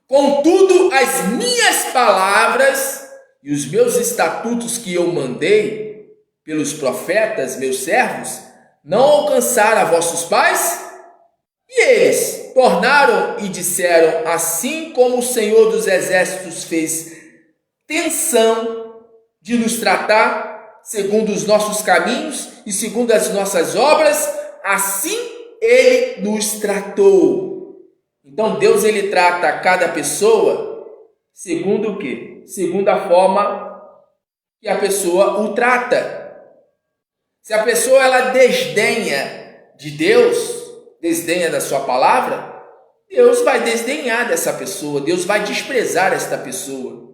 Speaker 1: Contudo, as minhas palavras e os meus estatutos que eu mandei pelos profetas, meus servos, não alcançaram a vossos pais? E eles tornaram e disseram, assim como o Senhor dos Exércitos fez tensão de nos tratar, segundo os nossos caminhos e segundo as nossas obras, assim Ele nos tratou. Então Deus, Ele trata cada pessoa segundo o quê? Segundo a forma que a pessoa o trata. Se a pessoa ela desdenha de Deus, desdenha da sua palavra, Deus vai desdenhar dessa pessoa, Deus vai desprezar esta pessoa.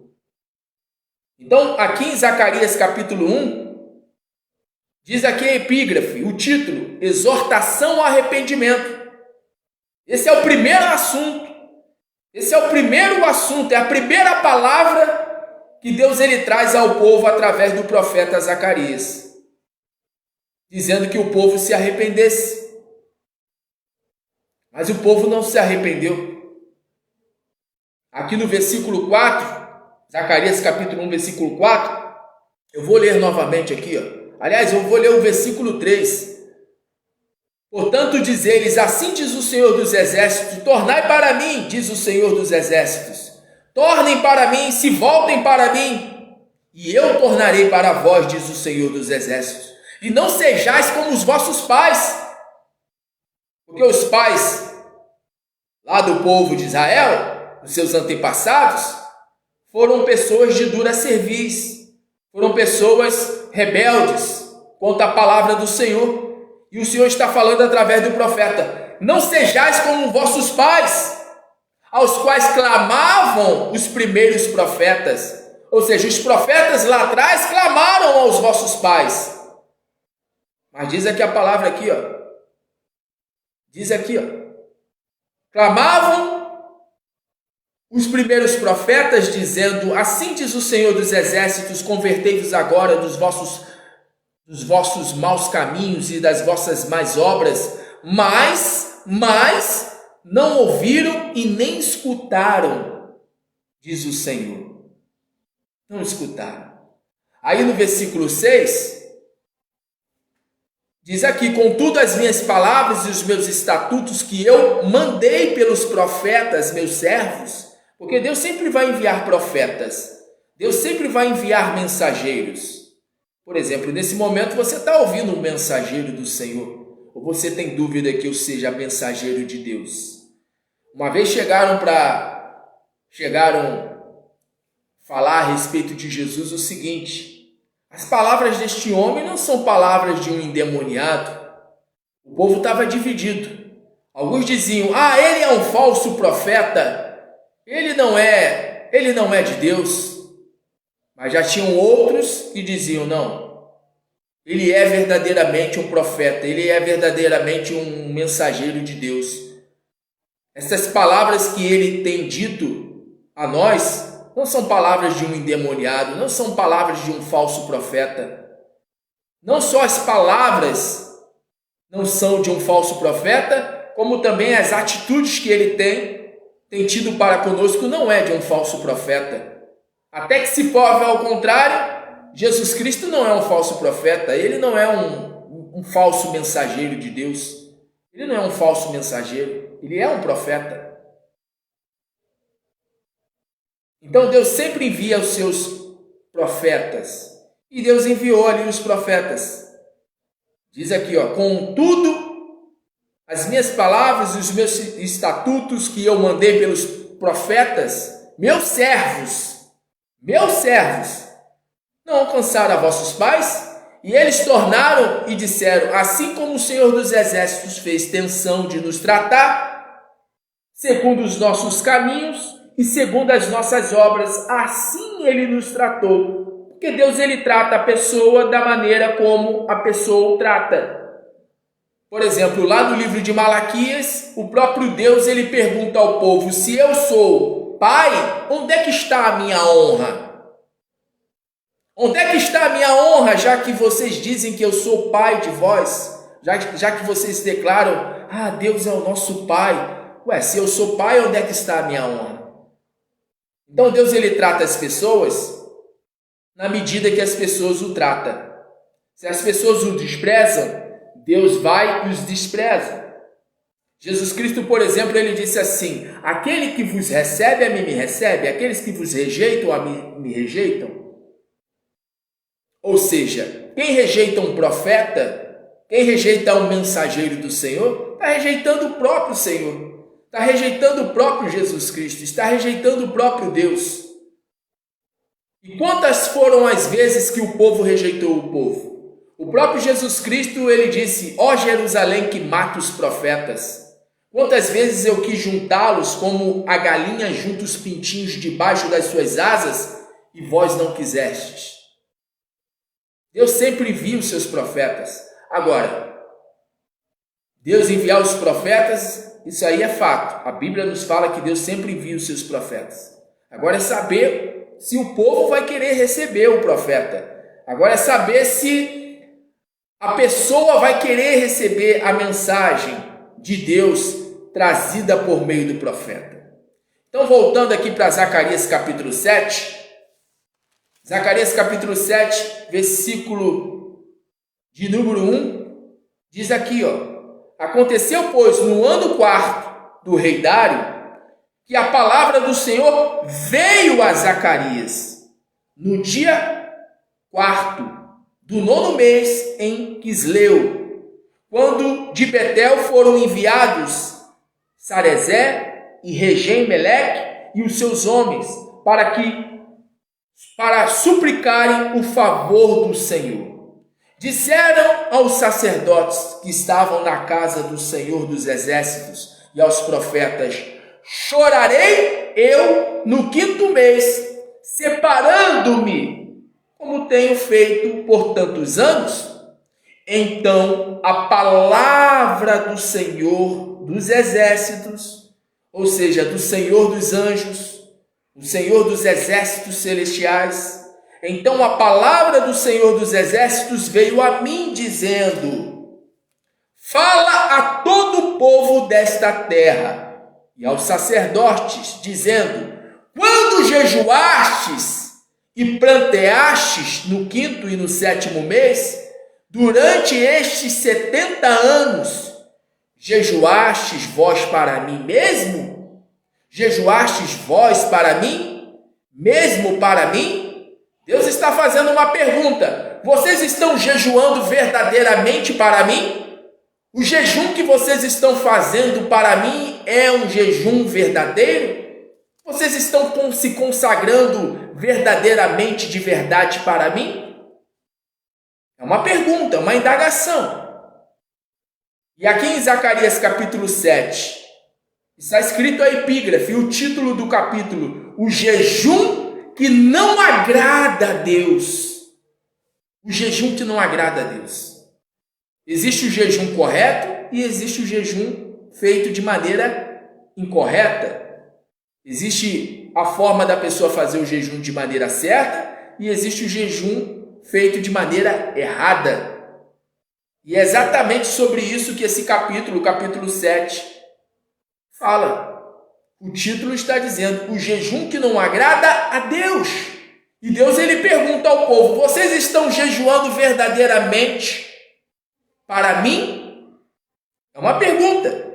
Speaker 1: Então, aqui em Zacarias capítulo 1, diz aqui a epígrafe, o título, exortação ao arrependimento. Esse é o primeiro assunto. Esse é o primeiro assunto, é a primeira palavra que Deus ele traz ao povo através do profeta Zacarias, dizendo que o povo se arrependesse. Mas o povo não se arrependeu. Aqui no versículo 4, Zacarias capítulo 1, versículo 4, eu vou ler novamente aqui, ó. Aliás, eu vou ler o versículo 3. Portanto, diz eles, assim diz o Senhor dos Exércitos, tornai para mim, diz o Senhor dos Exércitos, tornem para mim, se voltem para mim, e eu tornarei para vós, diz o Senhor dos Exércitos, e não sejais como os vossos pais, porque os pais lá do povo de Israel, os seus antepassados, foram pessoas de dura cerviz, foram pessoas rebeldes contra a palavra do Senhor. E o Senhor está falando através do profeta, não sejais como vossos pais, aos quais clamavam os primeiros profetas. Ou seja, os profetas lá atrás clamaram aos vossos pais. Mas diz aqui a palavra aqui, ó. Diz aqui, ó. Clamavam os primeiros profetas, dizendo, assim diz o Senhor dos Exércitos, convertei-vos agora dos vossos maus caminhos e das vossas más obras, mas não ouviram e nem escutaram, diz o Senhor. Não escutaram. Aí no versículo 6, diz aqui, contudo as minhas palavras e os meus estatutos que eu mandei pelos profetas, meus servos, porque Deus sempre vai enviar profetas, Deus sempre vai enviar mensageiros. Por exemplo, nesse momento você está ouvindo um mensageiro do Senhor, ou você tem dúvida que eu seja mensageiro de Deus? Uma vez chegaram falar a respeito de Jesus o seguinte, as palavras deste homem não são palavras de um endemoniado. O povo estava dividido. Alguns diziam, ele é um falso profeta, ele não é de Deus. Mas já tinham outros que diziam, não, ele é verdadeiramente um profeta, ele é verdadeiramente um mensageiro de Deus. Essas palavras que ele tem dito a nós não são palavras de um endemoniado, não são palavras de um falso profeta. Não só as palavras não são de um falso profeta, como também as atitudes que ele tem tido para conosco não é de um falso profeta. Até que se prove ao contrário, Jesus Cristo não é um falso profeta, ele não é um falso mensageiro de Deus, ele não é um falso mensageiro, ele é um profeta. Então Deus sempre envia os seus profetas, e Deus enviou ali os profetas. Diz aqui, ó, contudo, as minhas palavras e os meus estatutos que eu mandei pelos profetas, meus servos, não alcançaram a vossos pais, e eles tornaram e disseram, assim como o Senhor dos Exércitos fez tensão de nos tratar, segundo os nossos caminhos e segundo as nossas obras, assim ele nos tratou. Porque Deus ele trata a pessoa da maneira como a pessoa o trata. Por exemplo, lá no livro de Malaquias, o próprio Deus ele pergunta ao povo: se eu sou pai, onde é que está a minha honra? Onde é que está a minha honra, já que vocês dizem que eu sou pai de vós? Já que vocês declaram: Deus é o nosso pai. Ué, se eu sou pai, onde é que está a minha honra? Então Deus ele trata as pessoas na medida que as pessoas o tratam. Se as pessoas o desprezam, Deus vai e os despreza. Jesus Cristo, por exemplo, ele disse assim: aquele que vos recebe, a mim me recebe, aqueles que vos rejeitam, a mim me rejeitam. Ou seja, quem rejeita um profeta, quem rejeita um mensageiro do Senhor, está rejeitando o próprio Senhor, está rejeitando o próprio Jesus Cristo, está rejeitando o próprio Deus. E quantas foram as vezes que o povo rejeitou o povo? O próprio Jesus Cristo, ele disse: ó Jerusalém que mata os profetas, quantas vezes eu quis juntá-los como a galinha junta os pintinhos debaixo das suas asas, e vós não quisestes. Deus sempre envia os seus profetas. Agora, Deus enviar os profetas, isso aí é fato. A Bíblia nos fala que Deus sempre envia os seus profetas. Agora é saber se o povo vai querer receber o profeta. Agora é saber se a pessoa vai querer receber a mensagem de Deus trazida por meio do profeta. Então, voltando aqui para Zacarias capítulo 7, Zacarias capítulo 7, versículo de número 1, diz aqui, aconteceu, pois, no ano 4º do rei Dário, que a palavra do Senhor veio a Zacarias, no dia 4º do 9º mês em Quisleu, quando de Betel foram enviados Sarezé e Regem-Meleque e os seus homens, para suplicarem o favor do Senhor. Disseram aos sacerdotes que estavam na casa do Senhor dos Exércitos e aos profetas: chorarei eu no 5º mês, separando-me, como tenho feito por tantos anos? Então a palavra do Senhor dos Exércitos, ou seja, do Senhor dos anjos, o Senhor dos exércitos celestiais, então a palavra do Senhor dos exércitos veio a mim dizendo: fala a todo o povo desta terra e aos sacerdotes, dizendo: quando jejuastes e planteastes no 5º e no 7º mês, durante estes 70 anos, jejuastes vós para mim mesmo? Jejuastes vós para mim? Mesmo para mim? Deus está fazendo uma pergunta. Vocês estão jejuando verdadeiramente para mim? O jejum que vocês estão fazendo para mim é um jejum verdadeiro? Vocês estão se consagrando verdadeiramente de verdade para mim? É uma pergunta, uma indagação. E aqui em Zacarias capítulo 7, está escrito a epígrafe, o título do capítulo: o jejum que não agrada a Deus. O jejum que não agrada a Deus. Existe o jejum correto e existe o jejum feito de maneira incorreta. Existe a forma da pessoa fazer o jejum de maneira certa e existe o jejum feito de maneira errada. E é exatamente sobre isso que esse capítulo, o capítulo 7, fala. O título está dizendo: o jejum que não agrada a Deus. E Deus ele pergunta ao povo: vocês estão jejuando verdadeiramente para mim? É uma pergunta.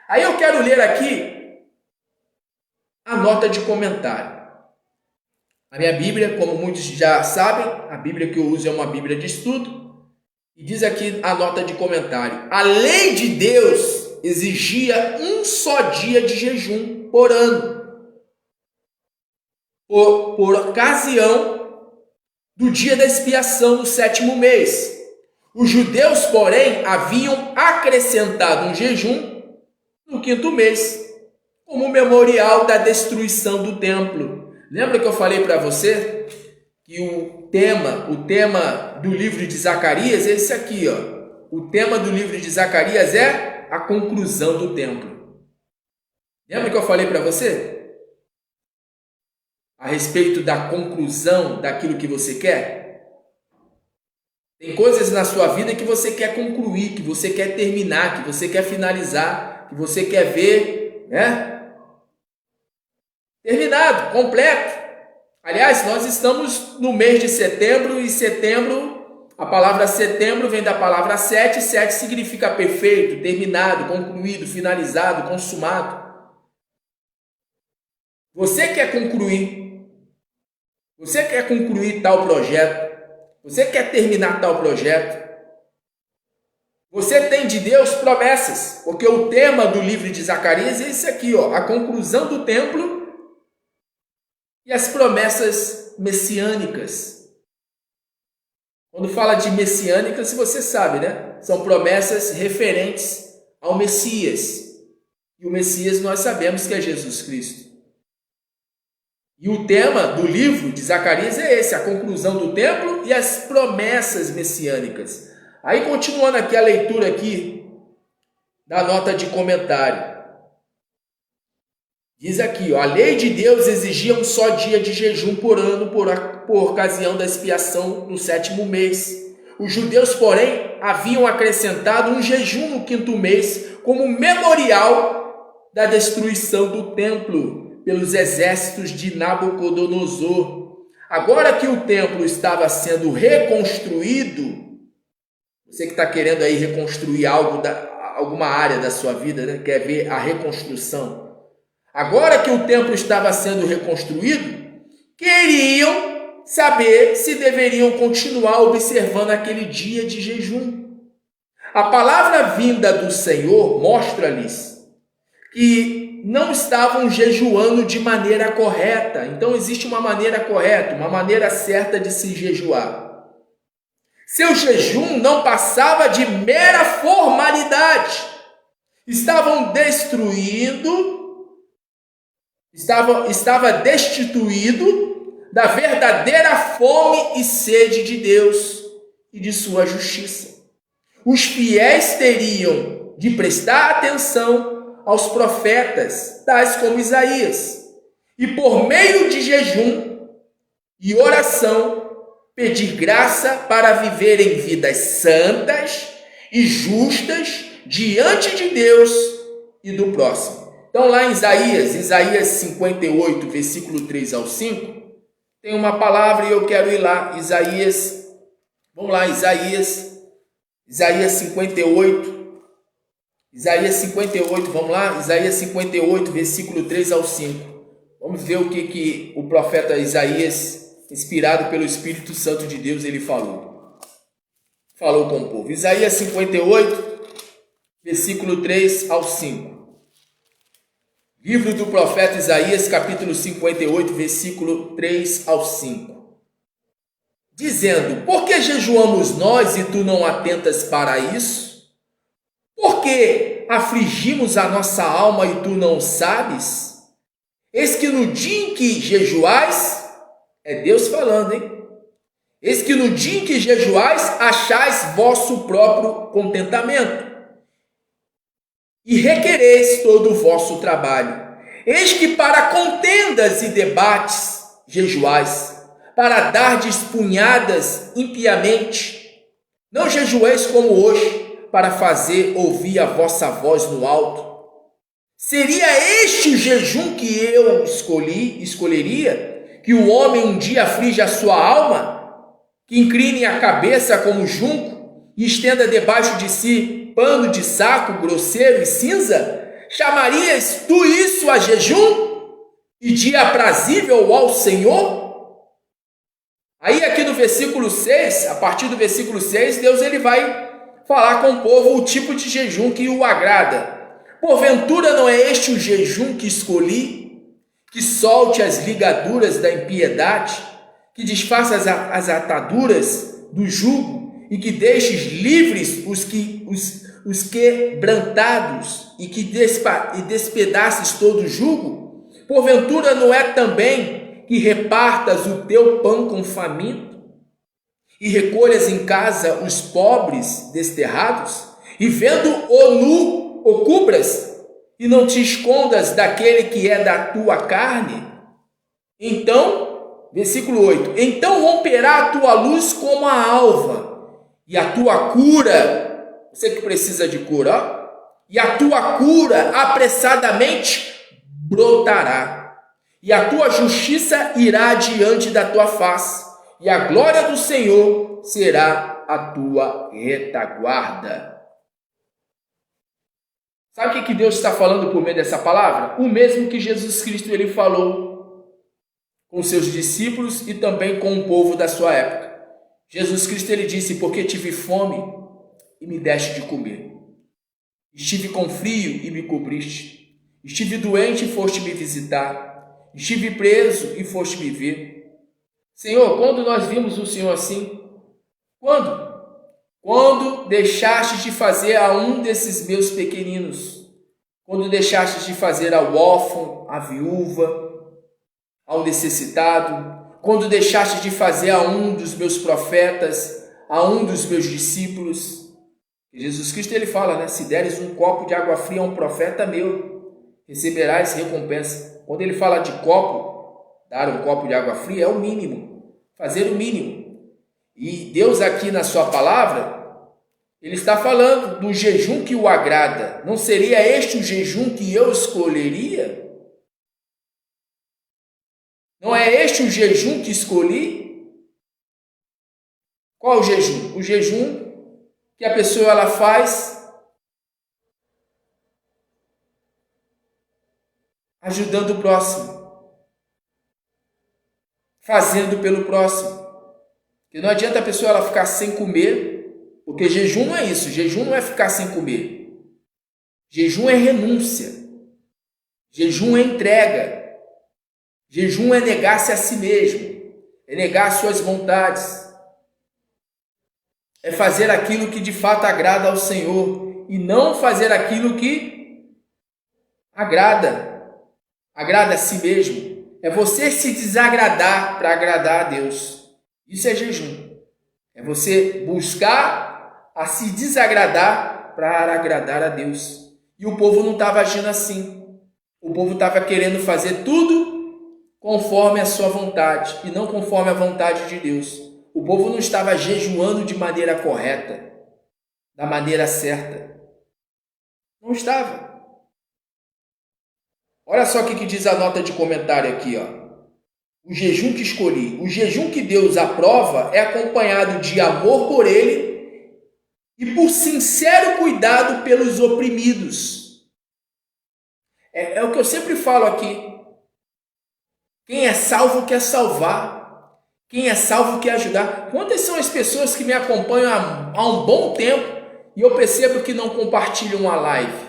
Speaker 1: Aí eu quero ler aqui a nota de comentário. A minha Bíblia, como muitos já sabem, a Bíblia que eu uso é uma Bíblia de estudo. E diz aqui a nota de comentário: a lei de Deus exigia um só dia de jejum por ano, por ocasião do dia da expiação do 7º mês. Os judeus, porém, haviam acrescentado um jejum no 5º mês, como memorial da destruição do templo. Lembra que eu falei para você que o tema do livro de Zacarias é esse aqui, ó. O tema do livro de Zacarias é a conclusão do templo. Lembra que eu falei para você? A respeito da conclusão daquilo que você quer? Tem coisas na sua vida que você quer concluir, que você quer terminar, que você quer finalizar, que você quer ver, né? Terminado, completo. Aliás, nós estamos no mês de setembro e setembro, a palavra setembro vem da palavra sete. Sete significa perfeito, terminado, concluído, finalizado, consumado. Você quer concluir? Você quer concluir tal projeto? Você quer terminar tal projeto? Você tem de Deus promessas, porque o tema do livro de Zacarias é esse aqui, ó, a conclusão do templo e as promessas messiânicas. Quando fala de messiânicas, você sabe, né? São promessas referentes ao Messias. E o Messias nós sabemos que é Jesus Cristo. E o tema do livro de Zacarias é esse, a conclusão do templo e as promessas messiânicas. Aí, continuando aqui a leitura aqui da nota de comentário. Diz aqui, ó, a lei de Deus exigia um só dia de jejum por ano por ocasião da expiação no 7º mês. Os judeus, porém, haviam acrescentado um jejum no 5º mês como memorial da destruição do templo pelos exércitos de Nabucodonosor. Agora que o templo estava sendo reconstruído, você que está querendo aí reconstruir alguma área da sua vida, né? Quer ver a reconstrução. Agora que o templo estava sendo reconstruído, queriam saber se deveriam continuar observando aquele dia de jejum. A palavra vinda do Senhor mostra-lhes que não estavam jejuando de maneira correta. Então existe uma maneira correta, uma maneira certa de se jejuar. Seu jejum não passava de mera formalidade. Estavam estava destituído da verdadeira fome e sede de Deus e de sua justiça. Os fiéis teriam de prestar atenção aos profetas, tais como Isaías, e por meio de jejum e oração, pedir graça para viverem vidas santas e justas diante de Deus e do próximo. Então, lá em Isaías 58, versículo 3 ao 5, tem uma palavra e eu quero ir lá. Vamos lá, Isaías 58. Isaías 58, vamos lá? Isaías 58, versículo 3 ao 5. Vamos ver o que o profeta Isaías, inspirado pelo Espírito Santo de Deus, ele falou. Falou com o povo. Isaías 58, versículo 3 ao 5. Livro do profeta Isaías, capítulo 58, versículo 3 ao 5. Dizendo, por que jejuamos nós e tu não atentas para isso? Por que afligimos a nossa alma e tu não sabes? Eis que no dia em que jejuais, é Deus falando, hein? Eis que no dia em que jejuais, achais vosso próprio contentamento e requereis todo o vosso trabalho. Eis que para contendas e debates jejuais, para dardes punhadas impiamente. Não jejueis como hoje, para fazer ouvir a vossa voz no alto. Seria este o jejum que eu escolheria? Que o homem um dia aflige a sua alma? Que incline a cabeça como junco e estenda debaixo de si pano de saco grosseiro e cinza? Chamarias tu isso a jejum? E dia aprazível ao Senhor? Aí aqui no versículo 6, a partir do versículo 6, Deus ele vai falar com o povo o tipo de jejum que o agrada. Porventura não é este o jejum que escolhi, que solte as ligaduras da impiedade, que desfaça as ataduras do jugo e que deixes livres os quebrantados e que despedaces todo o jugo? Porventura não é também que repartas o teu pão com faminto? E recolhas em casa os pobres desterrados? E vendo o nu, o cubras? E não te escondas daquele que é da tua carne? Então, versículo 8, então romperá a tua luz como a alva, e a tua cura, você que precisa de cura, ó, e a tua cura apressadamente brotará, e a tua justiça irá diante da tua face, e a glória do Senhor será a tua retaguarda. Sabe o que Deus está falando por meio dessa palavra? O mesmo que Jesus Cristo ele falou com seus discípulos e também com o povo da sua época. Jesus Cristo ele disse, porque tive fome e me deste de comer. Estive com frio e me cobriste. Estive doente e foste me visitar. Estive preso e foste me ver. Senhor, quando nós vimos o Senhor assim? Quando? Quando deixastes de fazer a um desses meus pequeninos. Quando deixastes de fazer ao órfão, à viúva, ao necessitado. Quando deixastes de fazer a um dos meus profetas, a um dos meus discípulos. Jesus Cristo ele fala, né? Se deres um copo de água fria a um profeta meu, receberás recompensa. Quando ele fala de copo, dar um copo de água fria é o mínimo, fazer o mínimo. E Deus aqui na sua palavra, ele está falando do jejum que o agrada. Não seria este o jejum que eu escolheria? Não é este o jejum que escolhi? Qual o jejum? O jejum que a pessoa ela faz ajudando o próximo, fazendo pelo próximo. Porque não adianta a pessoa ela ficar sem comer, porque jejum não é isso, jejum não é ficar sem comer. Jejum é renúncia, jejum é entrega, jejum é negar-se a si mesmo, é negar as suas vontades, é fazer aquilo que de fato agrada ao Senhor e não fazer aquilo que agrada a si mesmo. É você se desagradar para agradar a Deus. Isso é jejum. É você buscar a se desagradar para agradar a Deus. E o povo não estava agindo assim. O povo estava querendo fazer tudo conforme a sua vontade e não conforme a vontade de Deus. O povo não estava jejuando de maneira correta, da maneira certa. Não estava. Olha só o que diz a nota de comentário aqui, ó. O jejum que escolhi, o jejum que Deus aprova é acompanhado de amor por Ele e por sincero cuidado pelos oprimidos. É o que eu sempre falo aqui. Quem é salvo quer salvar. Quem é salvo quer ajudar. Quantas são as pessoas que me acompanham há um bom tempo e eu percebo que não compartilham a live?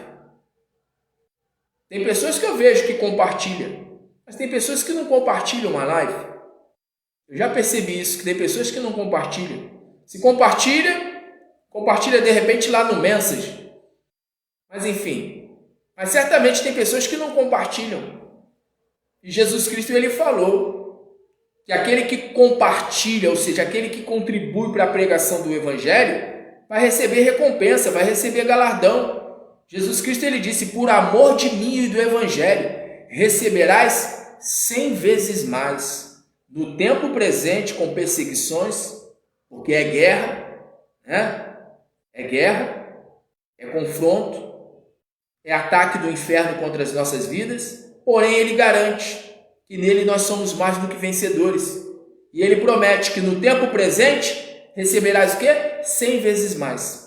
Speaker 1: Tem pessoas que eu vejo que compartilham, mas tem pessoas que não compartilham a live. Eu já percebi isso, que tem pessoas que não compartilham. Se compartilha de repente lá no Message. Mas enfim, mas certamente tem pessoas que não compartilham. E Jesus Cristo ele falou que aquele que compartilha, ou seja, aquele que contribui para a pregação do Evangelho, vai receber recompensa, vai receber galardão. Jesus Cristo ele disse, por amor de mim e do Evangelho, receberás 100 vezes mais. No tempo presente, com perseguições, porque é guerra, né? É guerra, é confronto, é ataque do inferno contra as nossas vidas, porém ele garante que nele nós somos mais do que vencedores. E ele promete que no tempo presente receberás o quê? 100 vezes mais.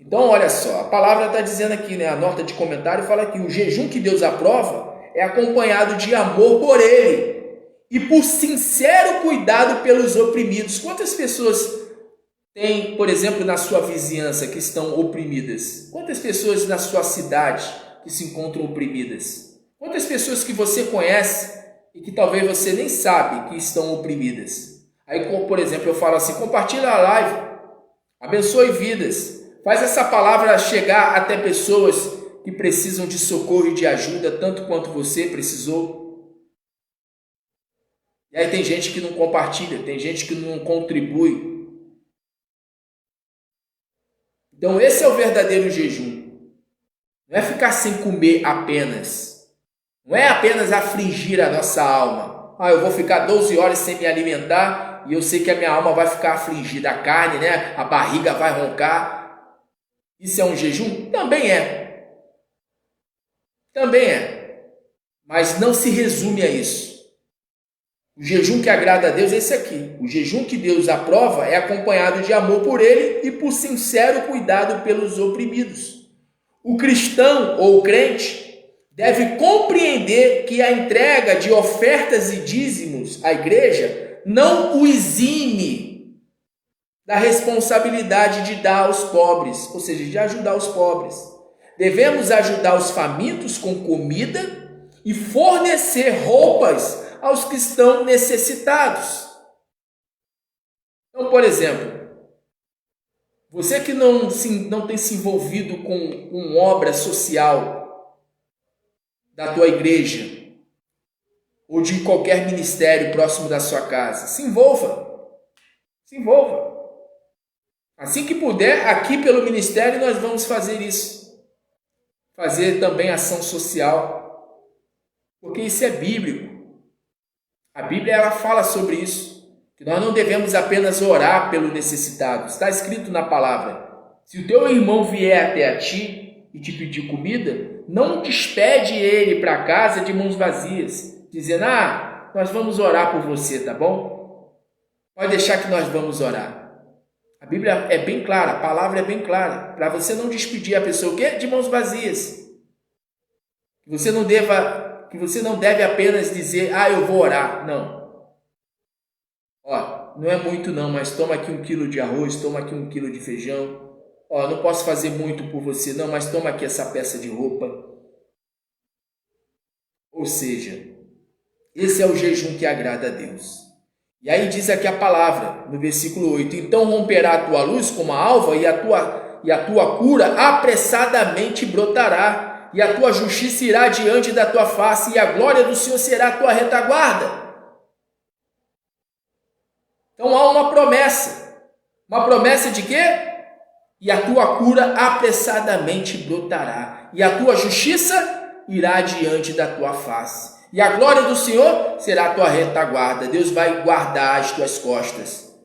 Speaker 1: Então, olha só, a palavra está dizendo aqui, né? A nota de comentário fala que o jejum que Deus aprova é acompanhado de amor por Ele e por sincero cuidado pelos oprimidos. Quantas pessoas tem, por exemplo, na sua vizinhança que estão oprimidas? Quantas pessoas na sua cidade que se encontram oprimidas? Quantas pessoas que você conhece e que talvez você nem sabe que estão oprimidas? Aí, por exemplo, eu falo assim, compartilha a live, abençoe vidas, faz essa palavra chegar até pessoas que precisam de socorro e de ajuda, tanto quanto você precisou. E aí tem gente que não compartilha, tem gente que não contribui. Então esse é o verdadeiro jejum. Não é ficar sem comer apenas. Não é apenas afligir a nossa alma. Eu vou ficar 12 horas sem me alimentar e eu sei que a minha alma vai ficar afligida. A carne, né? A barriga vai roncar. Isso é um jejum? Também é. Também é. Mas não se resume a isso. O jejum que agrada a Deus é esse aqui. O jejum que Deus aprova é acompanhado de amor por Ele e por sincero cuidado pelos oprimidos. O cristão ou o crente deve compreender que a entrega de ofertas e dízimos à igreja não o exime da responsabilidade de dar aos pobres, ou seja, de ajudar os pobres. Devemos ajudar os famintos com comida e fornecer roupas aos que estão necessitados. Então, por exemplo, você que não tem se envolvido com obra social da tua igreja ou de qualquer ministério próximo da sua casa, se envolva. Se envolva. Assim que puder, aqui pelo ministério nós vamos fazer isso. Fazer também ação social. Porque isso é bíblico. A Bíblia ela fala sobre isso, que nós não devemos apenas orar pelo necessitado. Está escrito na palavra: se o teu irmão vier até a ti e te pedir comida, não despede ele para casa de mãos vazias, dizendo: nós vamos orar por você, tá bom? Pode deixar que nós vamos orar. A Bíblia é bem clara, a palavra é bem clara, para você não despedir a pessoa o quê? De mãos vazias. Que você não deve apenas dizer: eu vou orar. Não. Não é muito não, mas toma aqui 1 quilo de arroz, toma aqui 1 quilo de feijão. Não posso fazer muito por você não, mas toma aqui essa peça de roupa. Ou seja, esse é o jejum que agrada a Deus. E aí diz aqui a palavra, no versículo 8: então romperá a tua luz como a alva e a tua cura apressadamente brotará. E a tua justiça irá diante da tua face, e a glória do Senhor será a tua retaguarda. Então há uma promessa. Uma promessa de quê? E a tua cura apressadamente brotará, e a tua justiça irá diante da tua face. E a glória do Senhor será a tua retaguarda. Deus vai guardar as tuas costas.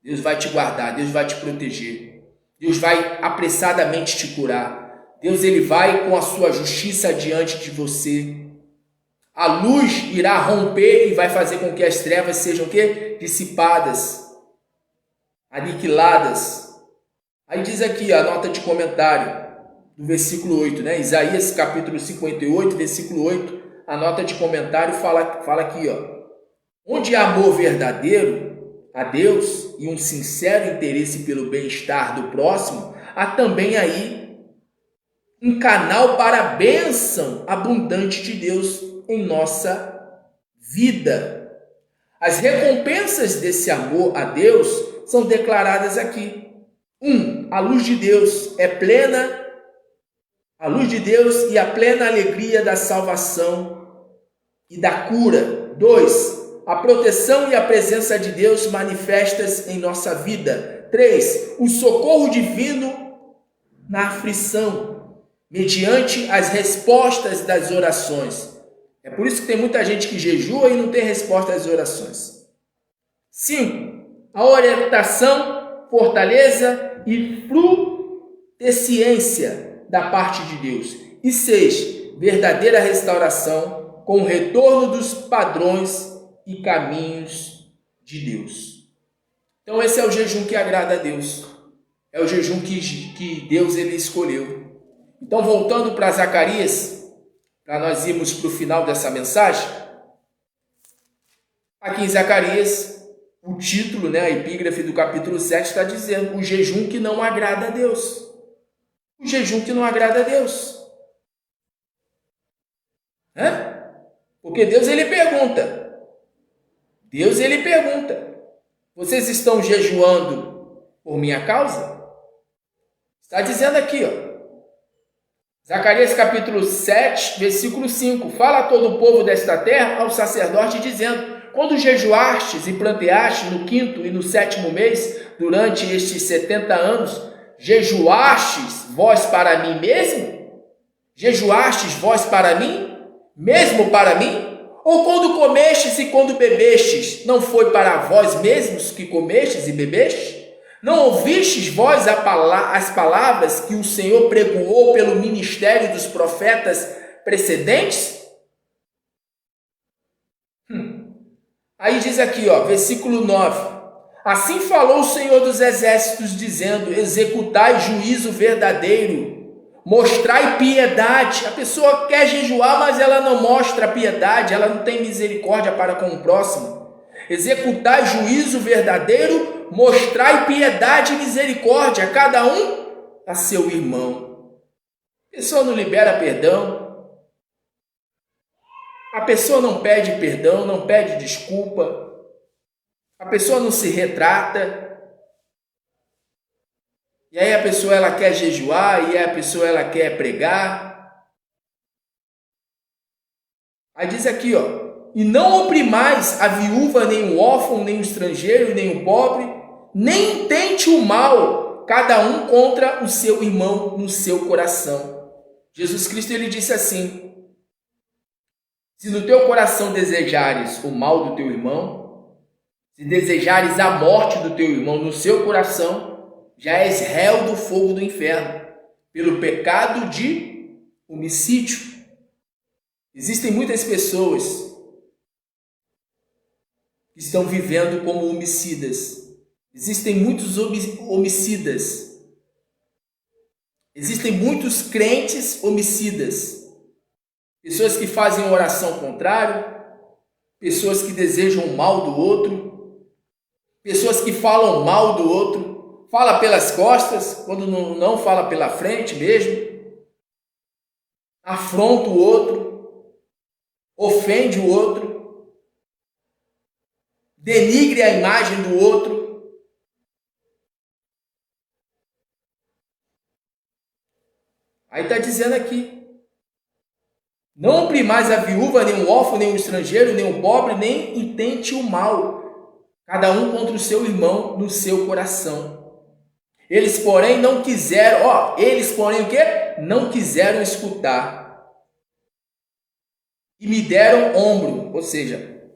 Speaker 1: Deus vai te guardar, Deus vai te proteger. Deus vai apressadamente te curar. Deus ele vai com a sua justiça diante de você. A luz irá romper e vai fazer com que as trevas sejam o quê? Dissipadas, aniquiladas. Aí diz aqui a nota de comentário do versículo 8, né? Isaías capítulo 58, versículo 8, a nota de comentário fala aqui, onde há amor verdadeiro a Deus e um sincero interesse pelo bem-estar do próximo, há também aí um canal para a bênção abundante de Deus em nossa vida. As recompensas desse amor a Deus são declaradas aqui. 1. A luz de Deus é plena, a luz de Deus e a plena alegria da salvação e da cura. 2. A proteção e a presença de Deus manifestas em nossa vida. 3. O socorro divino na aflição, mediante as respostas das orações. É por isso que tem muita gente que jejua e não tem resposta às orações. 5. A orientação, fortaleza e frutesciência da parte de Deus. E 6. Verdadeira restauração com o retorno dos padrões e caminhos de Deus. Então esse é o jejum que agrada a Deus. É o jejum que Deus ele escolheu. Então, voltando para Zacarias, para nós irmos para o final dessa mensagem, aqui em Zacarias, o título, a epígrafe do capítulo 7 está dizendo: o jejum que não agrada a Deus. O jejum que não agrada a Deus. Porque Deus ele pergunta, vocês estão jejuando por minha causa? Está dizendo aqui, Zacarias capítulo 7, versículo 5. Fala a todo o povo desta terra ao sacerdote, dizendo: quando jejuastes e planteastes no 5º e no 7º mês, durante estes 70 anos, jejuastes vós para mim mesmo? Jejuastes vós para mim? Mesmo para mim? Ou quando comestes e quando bebestes, não foi para vós mesmos que comestes e bebestes? Não ouvistes vós as palavras que o Senhor pregoou pelo ministério dos profetas precedentes? Aí diz aqui, versículo 9. Assim falou o Senhor dos Exércitos, dizendo: executai juízo verdadeiro, mostrai piedade. A pessoa quer jejuar, mas ela não mostra piedade, ela não tem misericórdia para com o próximo. Executai juízo verdadeiro, mostrai piedade e misericórdia a cada um a seu irmão. A pessoa não libera perdão. A pessoa não pede perdão, não pede desculpa. A pessoa não se retrata. E aí a pessoa ela quer jejuar, e aí a pessoa ela quer pregar. Aí diz aqui, e não oprimais a viúva, nem o órfão, nem o estrangeiro, nem o pobre, nem intente o mal, cada um contra o seu irmão no seu coração. Jesus Cristo ele disse assim: se no teu coração desejares o mal do teu irmão, se desejares a morte do teu irmão no seu coração, já és réu do fogo do inferno, pelo pecado de homicídio. Existem muitas pessoas que estão vivendo como homicidas. Existem muitos homicidas. Existem muitos crentes homicidas. Pessoas que fazem oração contrária, pessoas que desejam o mal do outro, pessoas que falam mal do outro, fala pelas costas, quando não fala pela frente mesmo, afronta o outro, ofende o outro, denigre a imagem do outro. Aí está dizendo aqui: não oprimais a viúva, nem o órfão, nem o estrangeiro, nem o pobre, nem intente o mal, cada um contra o seu irmão no seu coração. Eles, porém, não quiseram, eles, porém, o quê? Não quiseram escutar. E me deram ombro, ou seja,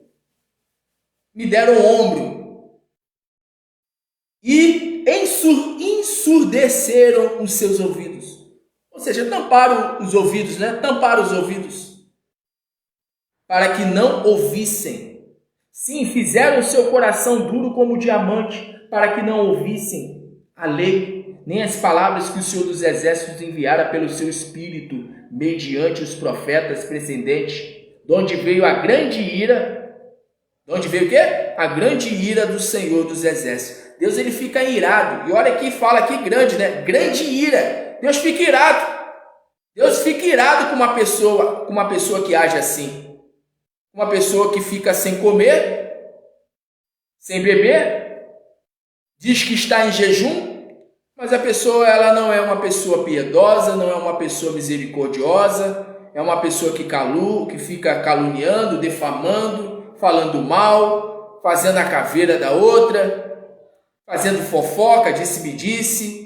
Speaker 1: me deram ombro. E ensurdeceram os seus ouvidos. Ou seja, tamparam os ouvidos, Tamparam os ouvidos, para que não ouvissem. Sim, fizeram o seu coração duro como diamante, para que não ouvissem a lei, nem as palavras que o Senhor dos Exércitos enviara pelo seu Espírito, mediante os profetas precedentes, de onde veio a grande ira. De onde veio o quê? A grande ira do Senhor dos Exércitos. Deus ele fica irado. E olha aqui, fala aqui grande, Grande ira. Deus fica irado. Deus fica irado com uma pessoa que age assim. Uma pessoa que fica sem comer, sem beber, diz que está em jejum, mas a pessoa ela não é uma pessoa piedosa, não é uma pessoa misericordiosa, é uma pessoa que fica caluniando, defamando, falando mal, fazendo a caveira da outra, fazendo fofoca, disse-me-disse.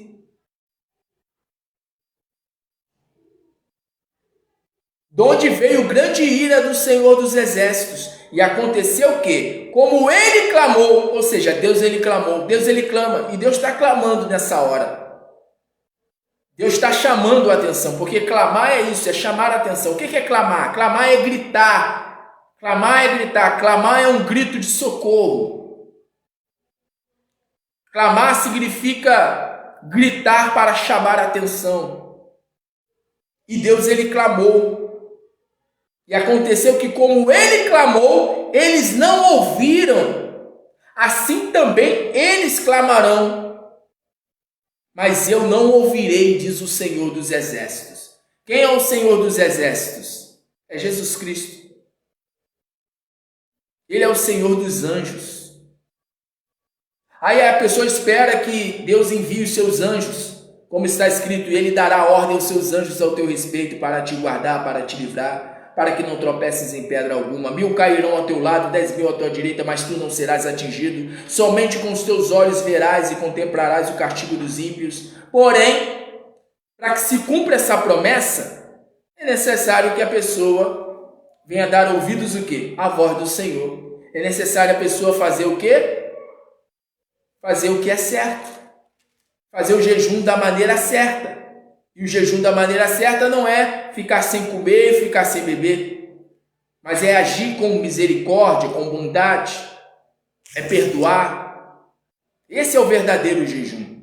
Speaker 1: De onde veio grande ira do Senhor dos Exércitos. E aconteceu o quê? Como ele clamou, ou seja, Deus ele clamou, Deus ele clama, e Deus está clamando nessa hora. Deus está chamando a atenção, porque clamar é isso, é chamar a atenção. O que é clamar? Clamar é gritar. Clamar é gritar, clamar é um grito de socorro. Clamar significa gritar para chamar a atenção. E Deus ele clamou. E aconteceu que como ele clamou, eles não ouviram. Assim também eles clamarão. Mas eu não ouvirei, diz o Senhor dos Exércitos. Quem é o Senhor dos Exércitos? É Jesus Cristo. Ele é o Senhor dos anjos. Aí a pessoa espera que Deus envie os seus anjos, como está escrito, e ele dará ordem aos seus anjos ao teu respeito para te guardar, para te livrar. para que não tropeces em pedra alguma. 1000 cairão ao teu lado, 10.000 à tua direita, mas tu não serás atingido. Somente com os teus olhos verás e contemplarás o castigo dos ímpios. Porém, para que se cumpra essa promessa, é necessário que a pessoa venha dar ouvidos o quê? À voz do Senhor. É necessário a pessoa fazer o quê? Fazer o que é certo. Fazer o jejum da maneira certa. E o jejum da maneira certa não é ficar sem comer, ficar sem beber, mas é agir com misericórdia, com bondade, é perdoar. Esse é o verdadeiro jejum.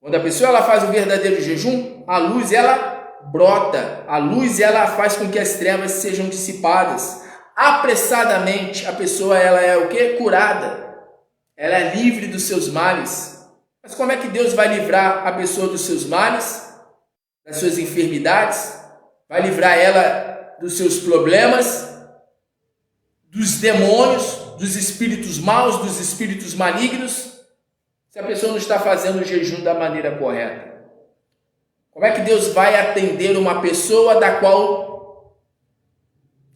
Speaker 1: Quando a pessoa ela faz o verdadeiro jejum, a luz ela brota, a luz ela faz com que as trevas sejam dissipadas. Apressadamente a pessoa ela é o quê? Curada. Ela é livre dos seus males. Mas como é que Deus vai livrar a pessoa dos seus males, das suas enfermidades? Vai livrar ela dos seus problemas, dos demônios, dos espíritos maus, dos espíritos malignos, se a pessoa não está fazendo o jejum da maneira correta? Como é que Deus vai atender uma pessoa da qual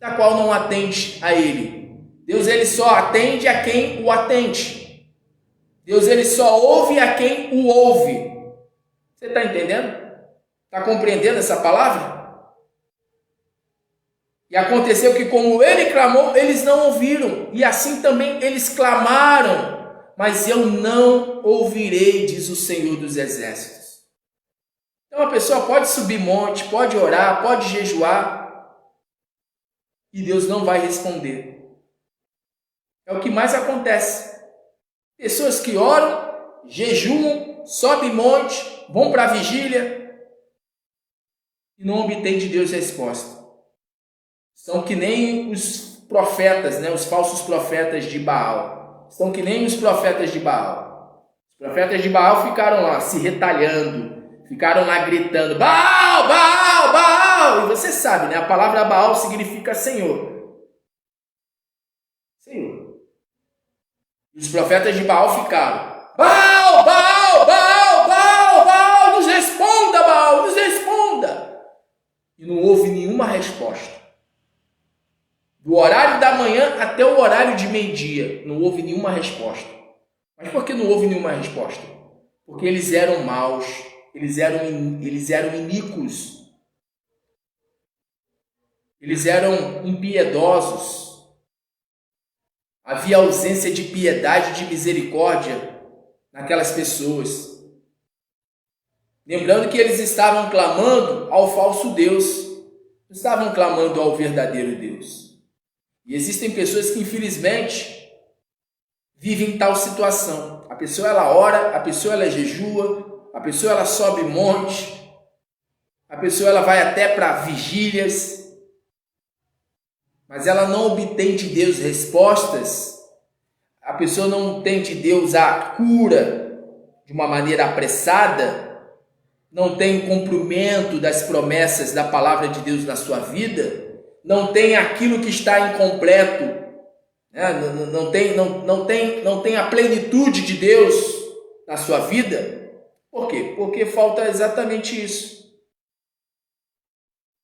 Speaker 1: não atende a Ele? Deus ele só atende a quem o atende. Deus ele só ouve a quem o ouve. Você está entendendo? Está compreendendo essa palavra? E aconteceu que como ele clamou, eles não ouviram. E assim também eles clamaram. Mas eu não ouvirei, diz o Senhor dos Exércitos. Então a pessoa pode subir monte, pode orar, pode jejuar. E Deus não vai responder. É o que mais acontece. Pessoas que oram, jejuam, sobem monte, vão para a vigília e não obtêm de Deus resposta. São que nem os profetas, os falsos profetas de Baal. São que nem os profetas de Baal. Os profetas de Baal ficaram lá se retalhando, ficaram lá gritando, Baal, Baal, Baal. E você sabe, a palavra Baal significa Senhor. Senhor. E os profetas de Baal ficaram, Baal, Baal, Baal, Baal, Baal, nos responda, Baal, nos responda. E não houve nenhuma resposta. Do horário da manhã até o horário de meio-dia, não houve nenhuma resposta. Mas por que não houve nenhuma resposta? Porque eles eram maus, eles eram iníquos, eles eram impiedosos. Havia ausência de piedade e de misericórdia naquelas pessoas. Lembrando que eles estavam clamando ao falso Deus, não estavam clamando ao verdadeiro Deus. E existem pessoas que, infelizmente, vivem em tal situação. A pessoa ela ora, a pessoa ela jejua, a pessoa ela sobe monte, a pessoa ela vai até para vigílias, mas ela não obtém de Deus respostas, a pessoa não tem de Deus a cura de uma maneira apressada, não tem cumprimento das promessas da palavra de Deus na sua vida, não tem aquilo que está incompleto, não tem a plenitude de Deus na sua vida. Por quê? Porque falta exatamente isso.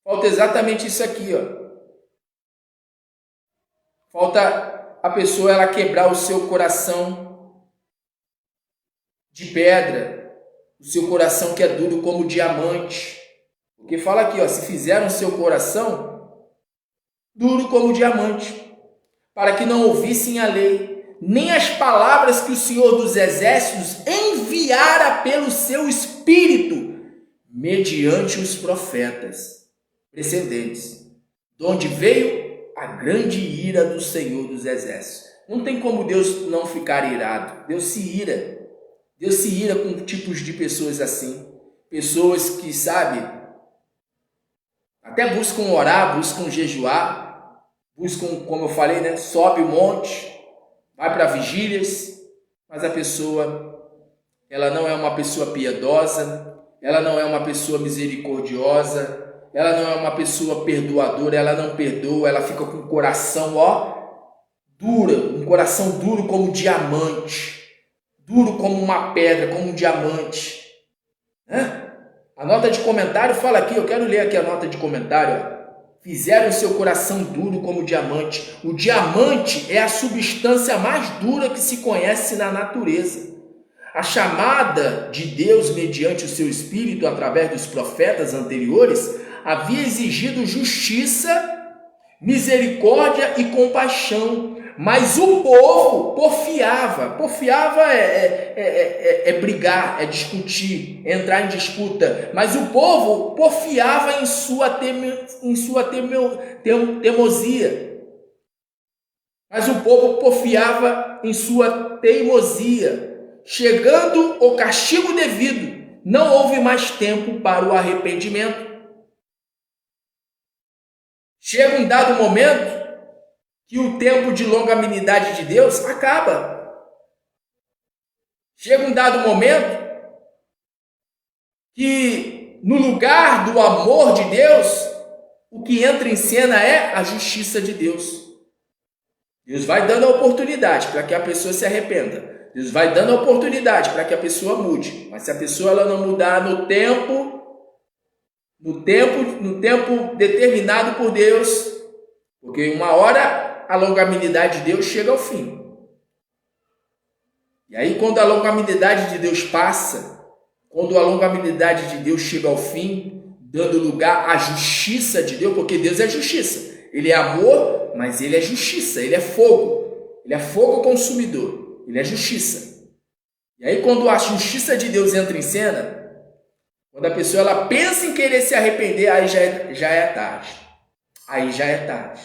Speaker 1: Falta exatamente isso aqui, ó. Falta a pessoa ela quebrar o seu coração de pedra, o seu coração que é duro como diamante. Porque fala aqui, ó, se fizeram o seu coração duro como diamante, para que não ouvissem a lei, nem as palavras que o Senhor dos Exércitos enviara pelo seu Espírito, mediante os profetas precedentes, de onde veio a grande ira do Senhor dos Exércitos. Não tem como Deus não ficar irado. Deus se ira. Deus se ira com tipos de pessoas assim. Pessoas que, até buscam orar, buscam jejuar, buscam, como eu falei, sobe o monte, vai para vigílias, mas a pessoa, ela não é uma pessoa piedosa, ela não é uma pessoa misericordiosa, ela não é uma pessoa perdoadora, ela não perdoa, ela fica com o coração, duro, um coração duro como diamante, duro como uma pedra, como um diamante. A nota de comentário fala aqui, eu quero ler aqui a nota de comentário. Fizeram seu coração duro como diamante. O diamante é a substância mais dura que se conhece na natureza. A chamada de Deus mediante o seu Espírito através dos profetas anteriores havia exigido justiça, misericórdia e compaixão. Mas o povo porfiava. Porfiava é brigar, é discutir, é entrar em disputa. Mas o povo porfiava em sua teimosia. Mas o povo porfiava em sua teimosia. Chegando o castigo devido, não houve mais tempo para o arrependimento. Chega um dado momento que o tempo de longanimidade de Deus acaba. Chega um dado momento que, no lugar do amor de Deus, o que entra em cena é a justiça de Deus. Deus vai dando a oportunidade para que a pessoa se arrependa. Deus vai dando a oportunidade para que a pessoa mude. Mas se a pessoa ela não mudar no tempo determinado por Deus, porque uma hora a longanimidade de Deus chega ao fim. E aí quando a longanimidade de Deus passa, quando a longanimidade de Deus chega ao fim, dando lugar à justiça de Deus, porque Deus é justiça. Ele é amor, mas ele é justiça, ele é fogo. Ele é fogo consumidor. Ele é justiça. E aí quando a justiça de Deus entra em cena, quando a pessoa ela pensa em querer se arrepender, aí já é tarde. Aí já é tarde.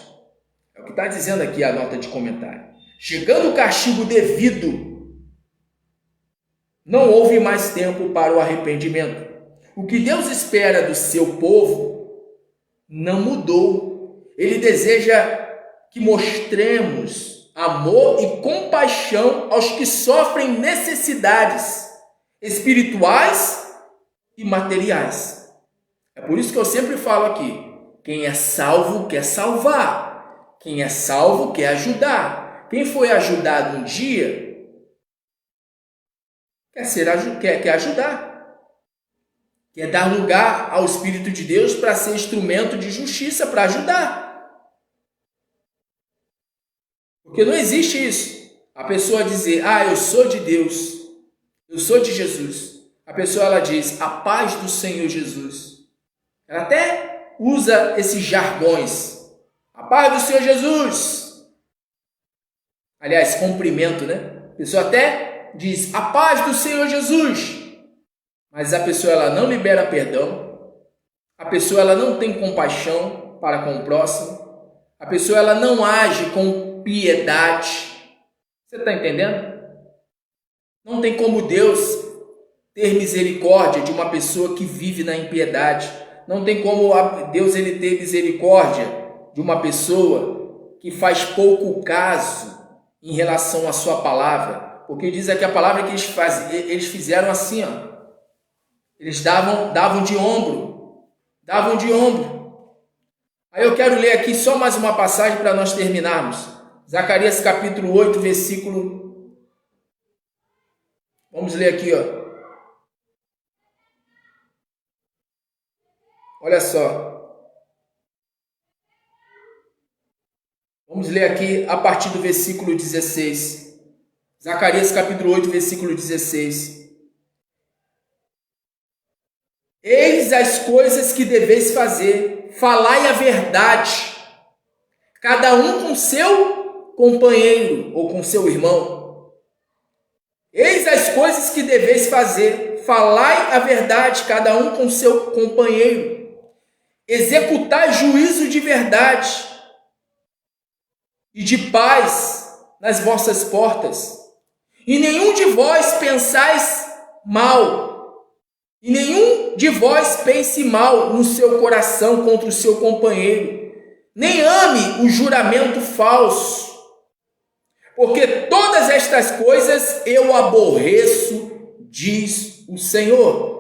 Speaker 1: É o que está dizendo aqui a nota de comentário. Chegando o castigo devido, não houve mais tempo para o arrependimento. O que Deus espera do seu povo não mudou. Ele deseja que mostremos amor e compaixão aos que sofrem necessidades espirituais e materiais. É por isso que eu sempre falo aqui, quem é salvo quer salvar, quem é salvo quer ajudar. Quem foi ajudado um dia, quer ajudar, quer dar lugar ao Espírito de Deus para ser instrumento de justiça, para ajudar. Porque não existe isso. A pessoa dizer, eu sou de Deus, eu sou de Jesus. A pessoa ela diz, a paz do Senhor Jesus. Ela até usa esses jargões. A paz do Senhor Jesus. Aliás, cumprimento, né? A pessoa até diz, a paz do Senhor Jesus. Mas a pessoa ela não libera perdão. A pessoa ela não tem compaixão para com o próximo. A pessoa ela não age com piedade. Você está entendendo? Não tem como Deus ter misericórdia de uma pessoa que vive na impiedade. Não tem como Deus ele ter misericórdia de uma pessoa que faz pouco caso em relação à sua palavra. Porque diz aqui a palavra que eles fizeram assim, ó. Eles davam de ombro. Davam de ombro. Aí eu quero ler aqui só mais uma passagem para nós terminarmos. Zacarias capítulo 8, versículo... Vamos ler aqui, ó. Olha só. Vamos ler aqui a partir do versículo 16. Zacarias capítulo 8, versículo 16. Eis as coisas que deveis fazer, falai a verdade, cada um com seu companheiro ou com seu irmão. Eis as coisas que deveis fazer, falai a verdade, cada um com seu companheiro. Executai juízo de verdade e de paz nas vossas portas. E nenhum de vós pensais mal, e nenhum de vós pense mal no seu coração contra o seu companheiro, nem ame o juramento falso, porque todas estas coisas eu aborreço, diz o Senhor.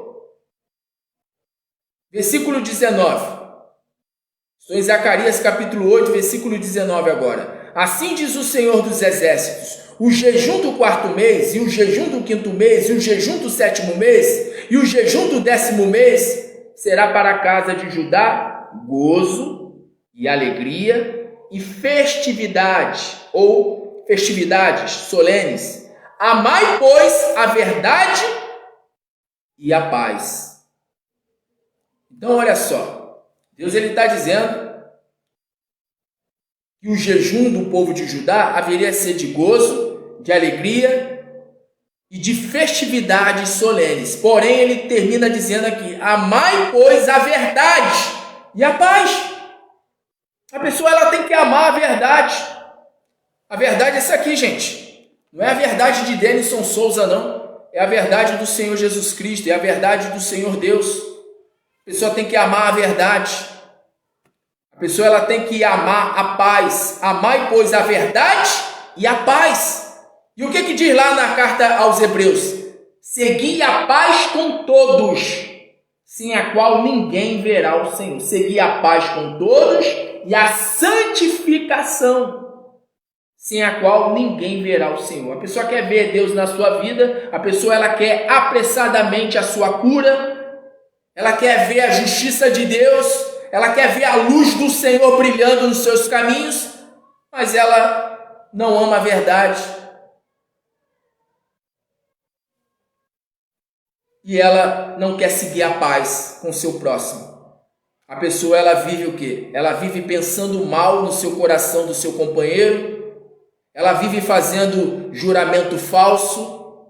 Speaker 1: Versículo 19. Estou em Zacarias capítulo 8, versículo 19 agora. Assim diz o Senhor dos Exércitos: o jejum do 4º mês, e o jejum do 5º mês, e o jejum do 7º mês, e o jejum do 10º mês, será para a casa de Judá gozo e alegria e festividade ou festividades solenes. Amai, pois, a verdade e a paz. Então, olha só, Deus está dizendo que o jejum do povo de Judá haveria de ser de gozo, de alegria e de festividades solenes. Porém, ele termina dizendo aqui: amai, pois, a verdade e a paz. A pessoa ela tem que amar a verdade. A verdade é essa aqui, gente. Não é a verdade de Denison Souza, não. É a verdade do Senhor Jesus Cristo, é a verdade do Senhor Deus. A pessoa tem que amar a verdade. A pessoa ela tem que amar a paz. Amai, pois, a verdade e a paz. E o que diz lá na carta aos Hebreus? Segui a paz com todos, sem a qual ninguém verá o Senhor. Segui a paz com todos e a santificação, sem a qual ninguém verá o Senhor. A pessoa quer ver Deus na sua vida, a pessoa ela quer apressadamente a sua cura, ela quer ver a justiça de Deus, ela quer ver a luz do Senhor brilhando nos seus caminhos, mas ela não ama a verdade. E ela não quer seguir a paz com o seu próximo. A pessoa ela vive o quê? Ela vive pensando mal no seu coração do seu companheiro. Ela vive fazendo juramento falso.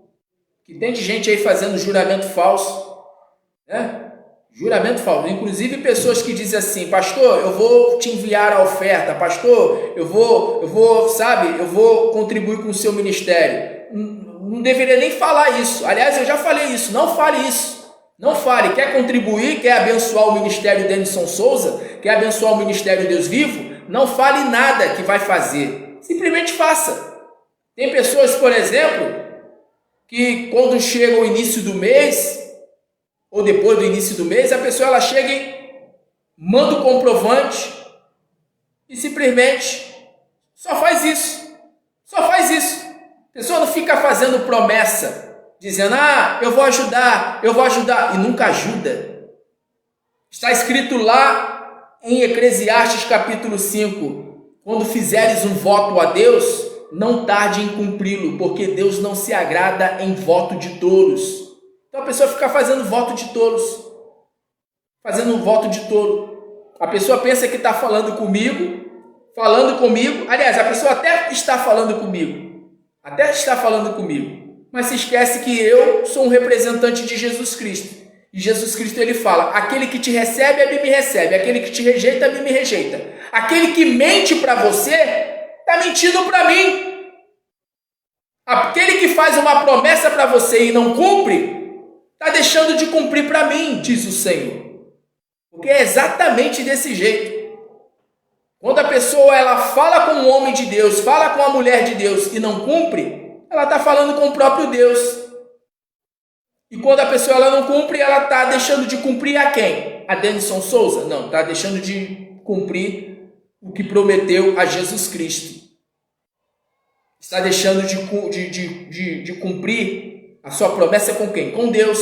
Speaker 1: Que tem de gente aí fazendo juramento falso, né? Juramento falso. Inclusive pessoas que dizem assim: pastor, eu vou te enviar a oferta. Pastor, eu vou contribuir com o seu ministério. Não deveria nem falar isso. Aliás, eu já falei isso. Não fale isso. Não fale. Quer contribuir? Quer abençoar o ministério Denison Souza? Quer abençoar o ministério Deus Vivo? Não fale nada que vai fazer. Simplesmente faça. Tem pessoas, por exemplo, que quando chega o início do mês, ou depois do início do mês, a pessoa ela chega e manda o comprovante e simplesmente só faz isso. Só faz isso. A pessoa não fica fazendo promessa, dizendo: eu vou ajudar, e nunca ajuda. Está escrito lá em Eclesiastes capítulo 5, quando fizeres um voto a Deus, não tarde em cumpri-lo, porque Deus não se agrada em voto de tolos. Então a pessoa fica fazendo voto de tolos, fazendo um voto de tolo. A pessoa pensa que está falando comigo, aliás, a pessoa até está falando comigo, mas se esquece que eu sou um representante de Jesus Cristo. E Jesus Cristo ele fala: aquele que te recebe, a mim me recebe. Aquele que te rejeita, a mim me rejeita. Aquele que mente para você, está mentindo para mim. Aquele que faz uma promessa para você e não cumpre, está deixando de cumprir para mim, diz o Senhor. Porque é exatamente desse jeito. Quando a pessoa ela fala com um homem de Deus, fala com a mulher de Deus e não cumpre, ela está falando com o próprio Deus. E quando a pessoa ela não cumpre, ela está deixando de cumprir a quem? A Denison Souza? Não, está deixando de cumprir o que prometeu a Jesus Cristo. Está deixando de cumprir a sua promessa com quem? Com Deus.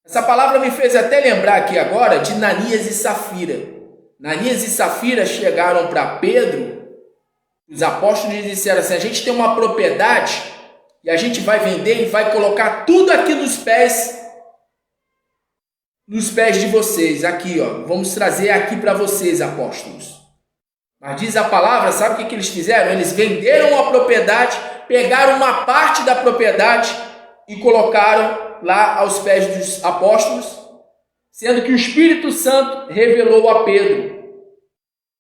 Speaker 1: Essa palavra me fez até lembrar aqui agora de Ananias e Safira. Ananias e Safira chegaram para Pedro, os apóstolos, e disseram assim: a gente tem uma propriedade e a gente vai vender e vai colocar tudo aqui nos pés de vocês, aqui, ó, vamos trazer aqui para vocês, apóstolos. Mas diz a palavra, sabe o que eles fizeram? Eles venderam a propriedade, pegaram uma parte da propriedade e colocaram lá aos pés dos apóstolos, sendo que o Espírito Santo revelou a Pedro.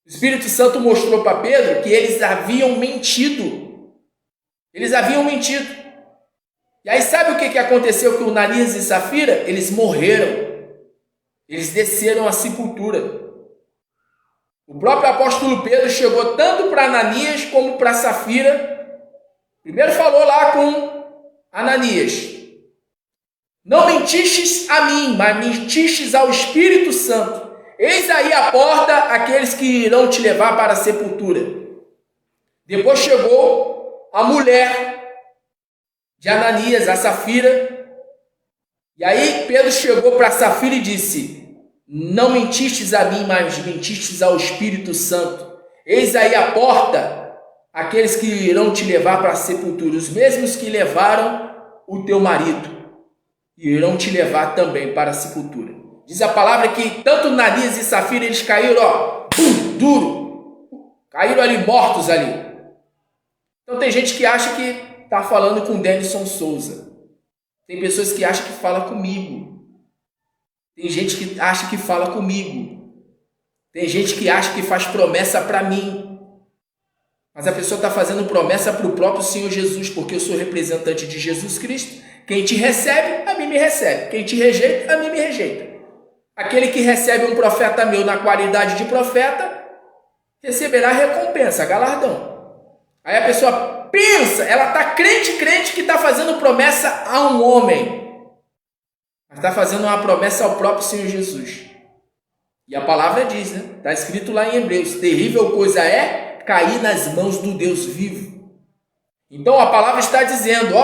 Speaker 1: O Espírito Santo mostrou para Pedro que eles haviam mentido. E aí sabe o que aconteceu com Ananias e Safira? Eles morreram. Eles desceram à sepultura. O próprio apóstolo Pedro chegou tanto para Ananias como para Safira. Primeiro falou lá com Ananias: não mentistes a mim, mas mentistes ao Espírito Santo. Eis aí a porta, aqueles que irão te levar para a sepultura. Depois chegou a mulher de Ananias, a Safira. E aí Pedro chegou para Safira e disse: Não mentistes a mim, mas mentistes ao Espírito Santo. Eis aí a porta, aqueles que irão te levar para a sepultura, os mesmos que levaram o teu marido, irão te levar também para a sepultura. Diz a palavra que tanto Ananias e Safira, eles caíram, duro, caíram ali, mortos ali. Então tem gente que acha que está falando com Denison Souza. Tem pessoas que acham que fala comigo. Tem gente que acha que fala comigo. Tem gente que acha que faz promessa para mim. Mas a pessoa está fazendo promessa para o próprio Senhor Jesus, porque eu sou representante de Jesus Cristo. Quem te recebe, a mim me recebe. Quem te rejeita, a mim me rejeita. Aquele que recebe um profeta meu na qualidade de profeta, receberá recompensa, galardão. Aí a pessoa pensa, ela está crente que está fazendo promessa a um homem. Mas está fazendo uma promessa ao próprio Senhor Jesus. E a palavra diz, né? Está escrito lá em Hebreus: terrível coisa é cair nas mãos do Deus vivo. Então a palavra está dizendo,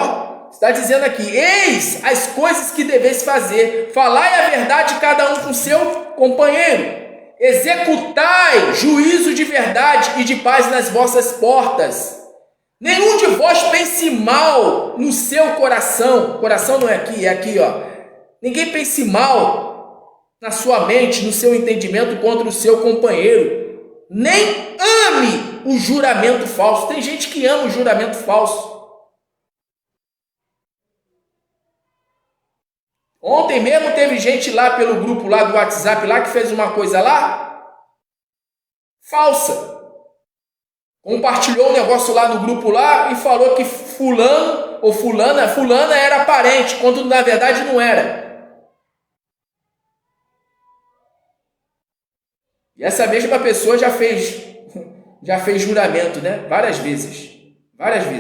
Speaker 1: está dizendo aqui: eis as coisas que deveis fazer, falai a verdade cada um com seu companheiro, executai juízo de verdade e de paz nas vossas portas. Nenhum de vós pense mal no seu coração. Coração não é aqui, Ninguém pense mal na sua mente, no seu entendimento contra o seu companheiro. Nem ame o juramento falso. Tem gente que ama o juramento falso. Ontem mesmo teve gente lá pelo grupo lá do WhatsApp lá que fez uma coisa lá falsa. Compartilhou um negócio lá no grupo lá e falou que fulano ou fulana era parente, quando na verdade não era. E essa mesma pessoa já fez juramento, né? Várias vezes.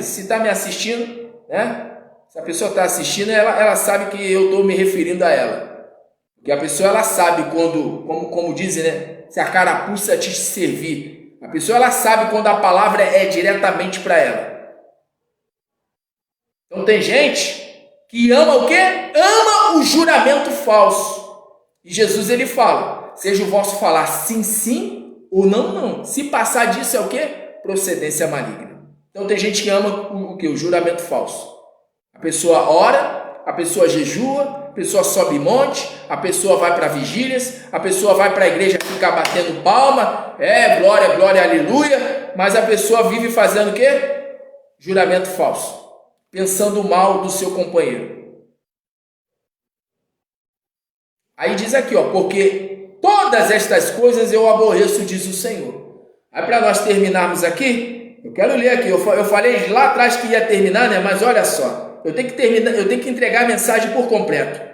Speaker 1: Se está me assistindo, né? Se a pessoa está assistindo, ela sabe que eu estou me referindo a ela. Porque a pessoa, ela sabe quando, como dizem, né? Se a carapuça te servir. A pessoa, ela sabe quando a palavra é diretamente para ela. Então tem gente que ama o quê? Ama o juramento falso. E Jesus, ele fala: seja o vosso falar sim, sim, ou não, não. Se passar disso é o quê? Procedência maligna. Então tem gente que ama o quê? O juramento falso. A pessoa ora, a pessoa jejua, a pessoa sobe monte, a pessoa vai para vigílias, a pessoa vai para a igreja ficar batendo palma, glória, glória, aleluia, mas a pessoa vive fazendo o quê? Juramento falso, pensando mal do seu companheiro. Aí diz aqui, porque todas estas coisas eu aborreço, diz o Senhor. Aí para nós terminarmos aqui, eu quero ler aqui, eu falei lá atrás que ia terminar, né? Mas olha só, eu tenho que entregar a mensagem por completo.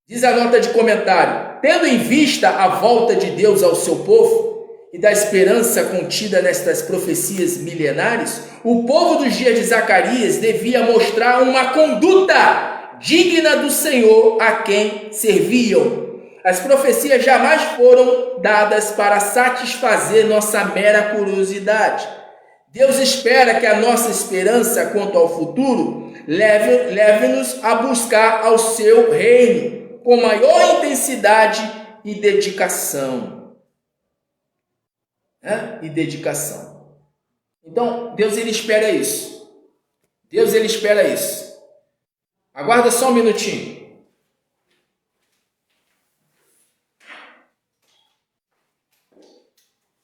Speaker 1: Diz a nota de comentário: tendo em vista a volta de Deus ao seu povo e da esperança contida nestas profecias milenares, o povo dos dias de Zacarias devia mostrar uma conduta digna do Senhor a quem serviam. As profecias jamais foram dadas para satisfazer nossa mera curiosidade. Deus espera que a nossa esperança quanto ao futuro leve-nos a buscar ao seu reino com maior intensidade e dedicação. Então, Deus, ele espera isso. Aguarda só um minutinho.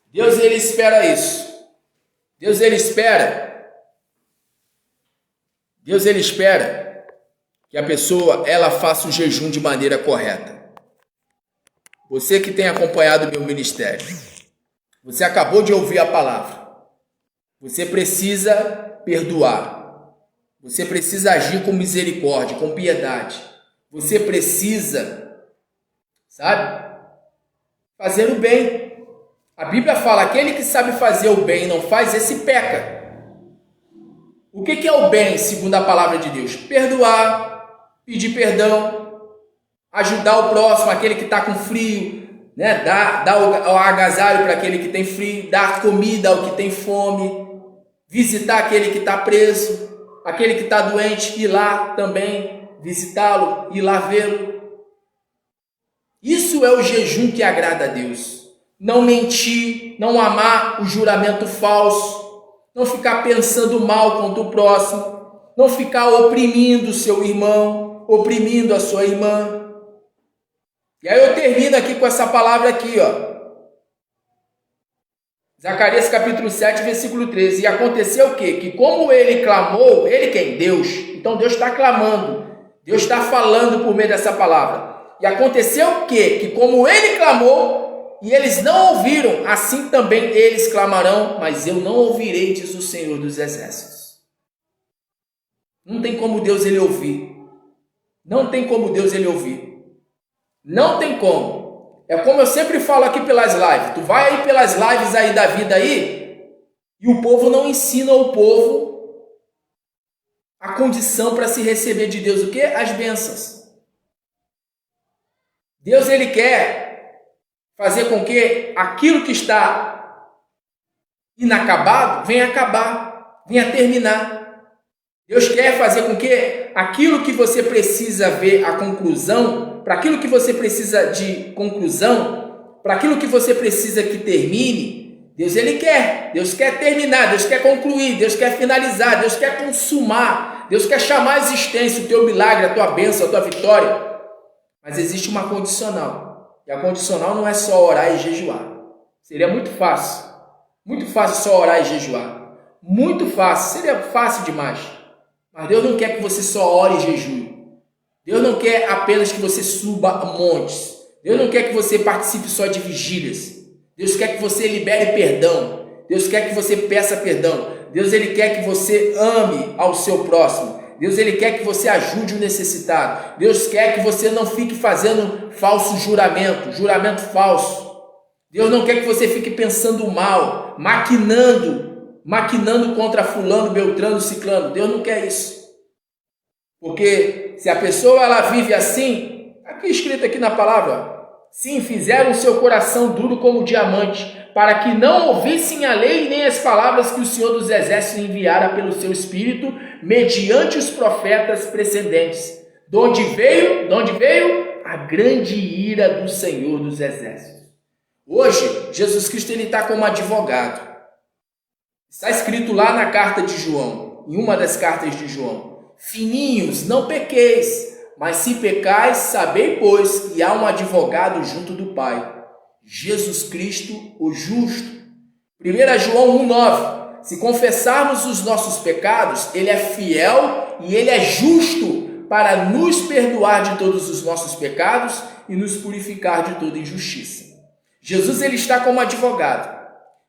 Speaker 1: Deus, ele espera isso. Deus, ele espera que a pessoa, ela faça o jejum de maneira correta. Você que tem acompanhado o meu ministério, você acabou de ouvir a palavra. Você precisa perdoar. Você precisa agir com misericórdia, com piedade. Você precisa, fazer o bem. A Bíblia fala: aquele que sabe fazer o bem e não faz, esse peca. O que é o bem, segundo a palavra de Deus? Perdoar, pedir perdão, ajudar o próximo, aquele que está com frio, né? Dar o agasalho para aquele que tem frio, dar comida ao que tem fome, visitar aquele que está preso, aquele que está doente, ir lá também visitá-lo, ir lá vê-lo. Isso é o jejum que agrada a Deus. Não mentir, não amar o juramento falso, não ficar pensando mal contra o próximo, não ficar oprimindo o seu irmão, oprimindo a sua irmã. E aí eu termino aqui com essa palavra aqui, ó. Zacarias capítulo 7, versículo 13. E aconteceu o quê? Que como ele clamou, ele quem? Deus. Então Deus está clamando. Deus está falando por meio dessa palavra. E aconteceu o quê? Que como ele clamou, e eles não ouviram, assim também eles clamarão, mas eu não ouvirei, diz o Senhor dos Exércitos. Não tem como Deus ele ouvir. Não tem como Deus ele ouvir. Não tem como. É como eu sempre falo aqui pelas lives. Tu vai aí pelas lives aí da vida aí, e o povo não ensina ao povo a condição para se receber de Deus o quê? As bênçãos. Deus ele quer fazer com que aquilo que está inacabado venha acabar, venha terminar. Deus quer fazer com que aquilo que você precisa ver a conclusão, para aquilo que você precisa de conclusão, para aquilo que você precisa que termine, Deus ele quer. Deus quer terminar, Deus quer concluir, Deus quer finalizar, Deus quer consumar, Deus quer chamar à existência o teu milagre, a tua bênção, a tua vitória. Mas existe uma condicional. E a condicional não é só orar e jejuar. Seria muito fácil só orar e jejuar. Muito fácil, seria fácil demais. Mas Deus não quer que você só ore e jejue. Deus não quer apenas que você suba montes. Deus não quer que você participe só de vigílias. Deus quer que você libere perdão. Deus quer que você peça perdão. Deus ele quer que você ame ao seu próximo. Deus ele quer que você ajude o necessitado. Deus quer que você não fique fazendo falso juramento falso. Deus não quer que você fique pensando mal, maquinando contra fulano, beltrano, ciclano. Deus não quer isso. Porque se a pessoa ela vive assim, aqui escrito aqui na palavra, sim, fizeram o seu coração duro como diamante, para que não ouvissem a lei nem as palavras que o Senhor dos Exércitos enviara pelo seu Espírito, mediante os profetas precedentes. De onde veio? A grande ira do Senhor dos Exércitos. Hoje, Jesus Cristo ele está como advogado. Está escrito lá na carta de João, em uma das cartas de João: Filhinhos, não pequeis, mas se pecais, sabei, pois, que há um advogado junto do Pai, Jesus Cristo, o justo. 1 João 1,9. Se confessarmos os nossos pecados, ele é fiel e ele é justo para nos perdoar de todos os nossos pecados e nos purificar de toda injustiça. Jesus ele está como advogado,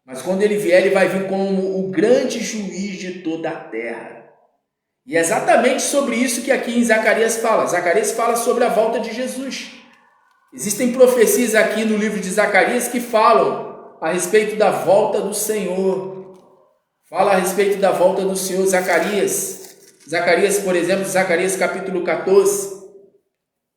Speaker 1: mas quando ele vier, ele vai vir como o grande juiz de toda a terra. E é exatamente sobre isso que aqui em Zacarias fala. Zacarias fala sobre a volta de Jesus. Existem profecias aqui no livro de Zacarias que falam a respeito da volta do Senhor. Fala a respeito da volta do Senhor. Zacarias, por exemplo, Zacarias capítulo 14,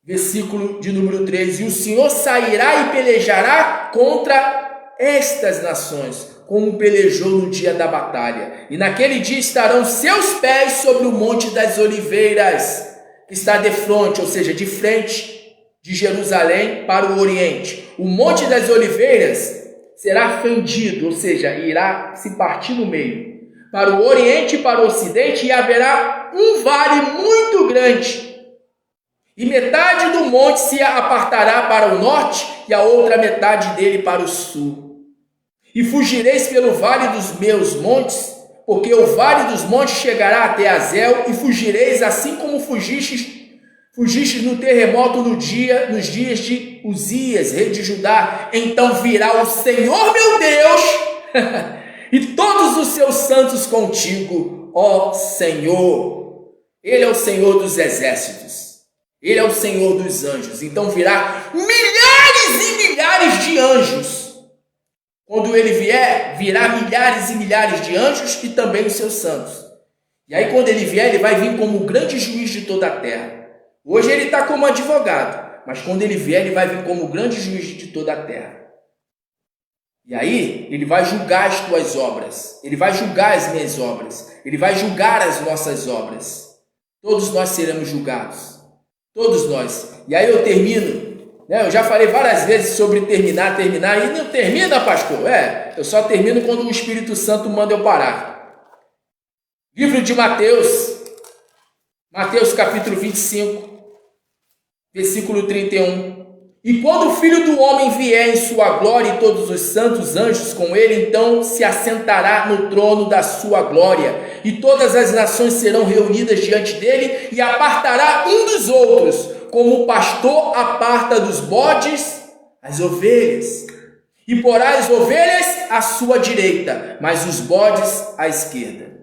Speaker 1: versículo de número 13. E o Senhor sairá e pelejará contra estas nações, como pelejou no dia da batalha. E naquele dia estarão seus pés sobre o Monte das Oliveiras, que está de frente, ou seja, de frente de Jerusalém para o Oriente. O Monte das Oliveiras será fendido, ou seja, irá se partir no meio, para o Oriente e para o Ocidente, e haverá um vale muito grande. E metade do monte se apartará para o norte, e a outra metade dele para o sul. E fugireis pelo vale dos meus montes, porque o vale dos montes chegará até Azel, e fugireis assim como fugistes no terremoto nos dias de Uzias, rei de Judá. Então virá o Senhor meu Deus e todos os seus santos contigo, ó Senhor. Ele é o Senhor dos exércitos, ele é o Senhor dos anjos. Então virá milhares e milhares de anjos. Quando ele vier, virá milhares e milhares de anjos e também os seus santos. E aí quando ele vier, ele vai vir como o grande juiz de toda a terra. Hoje ele está como advogado, mas quando ele vier, ele vai vir como o grande juiz de toda a terra. E aí ele vai julgar as tuas obras, ele vai julgar as minhas obras, ele vai julgar as nossas obras. Todos nós seremos julgados, todos nós. E aí eu termino né? Eu já falei várias vezes sobre terminar, e não termina, pastor. Eu só termino quando o Espírito Santo manda eu parar. Livro de Mateus, Mateus capítulo 25, versículo 31. E quando o Filho do Homem vier em sua glória e todos os santos anjos com ele, então se assentará no trono da sua glória, e todas as nações serão reunidas diante dele, e apartará um dos outros, como o pastor aparta dos bodes as ovelhas. E porá as ovelhas à sua direita, mas os bodes à esquerda.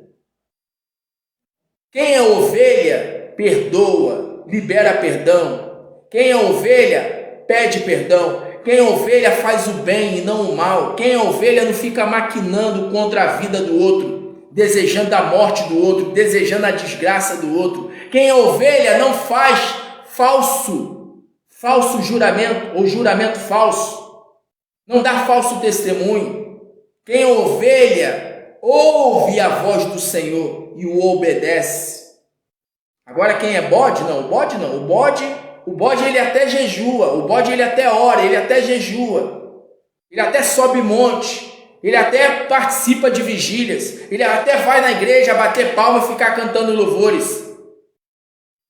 Speaker 1: Quem é ovelha, perdoa, libera perdão. Quem é ovelha, pede perdão. Quem é ovelha faz o bem e não o mal. Quem é ovelha não fica maquinando contra a vida do outro, desejando a morte do outro, desejando a desgraça do outro. Quem é ovelha não faz falso juramento ou juramento falso. Não dá falso testemunho. Quem é ovelha ouve a voz do Senhor e o obedece. Agora quem é bode? Não, o bode não. O bode ele até jejua, o bode ele até ora, ele até jejua, ele até sobe monte, ele até participa de vigílias, ele até vai na igreja bater palma e ficar cantando louvores.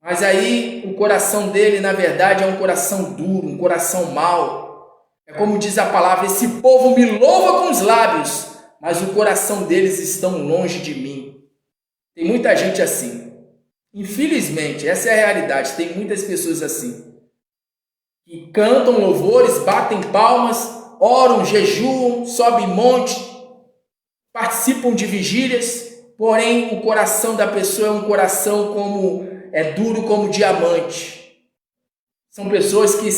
Speaker 1: Mas aí o coração dele, na verdade, é um coração duro, um coração mau. É como diz a palavra: esse povo me louva com os lábios, mas o coração deles estão longe de mim. Tem muita gente assim. Infelizmente, essa é a realidade. Tem muitas pessoas assim, que cantam louvores, batem palmas, oram, jejuam, sobem monte, participam de vigílias, porém o coração da pessoa é um coração duro como diamante. São pessoas que,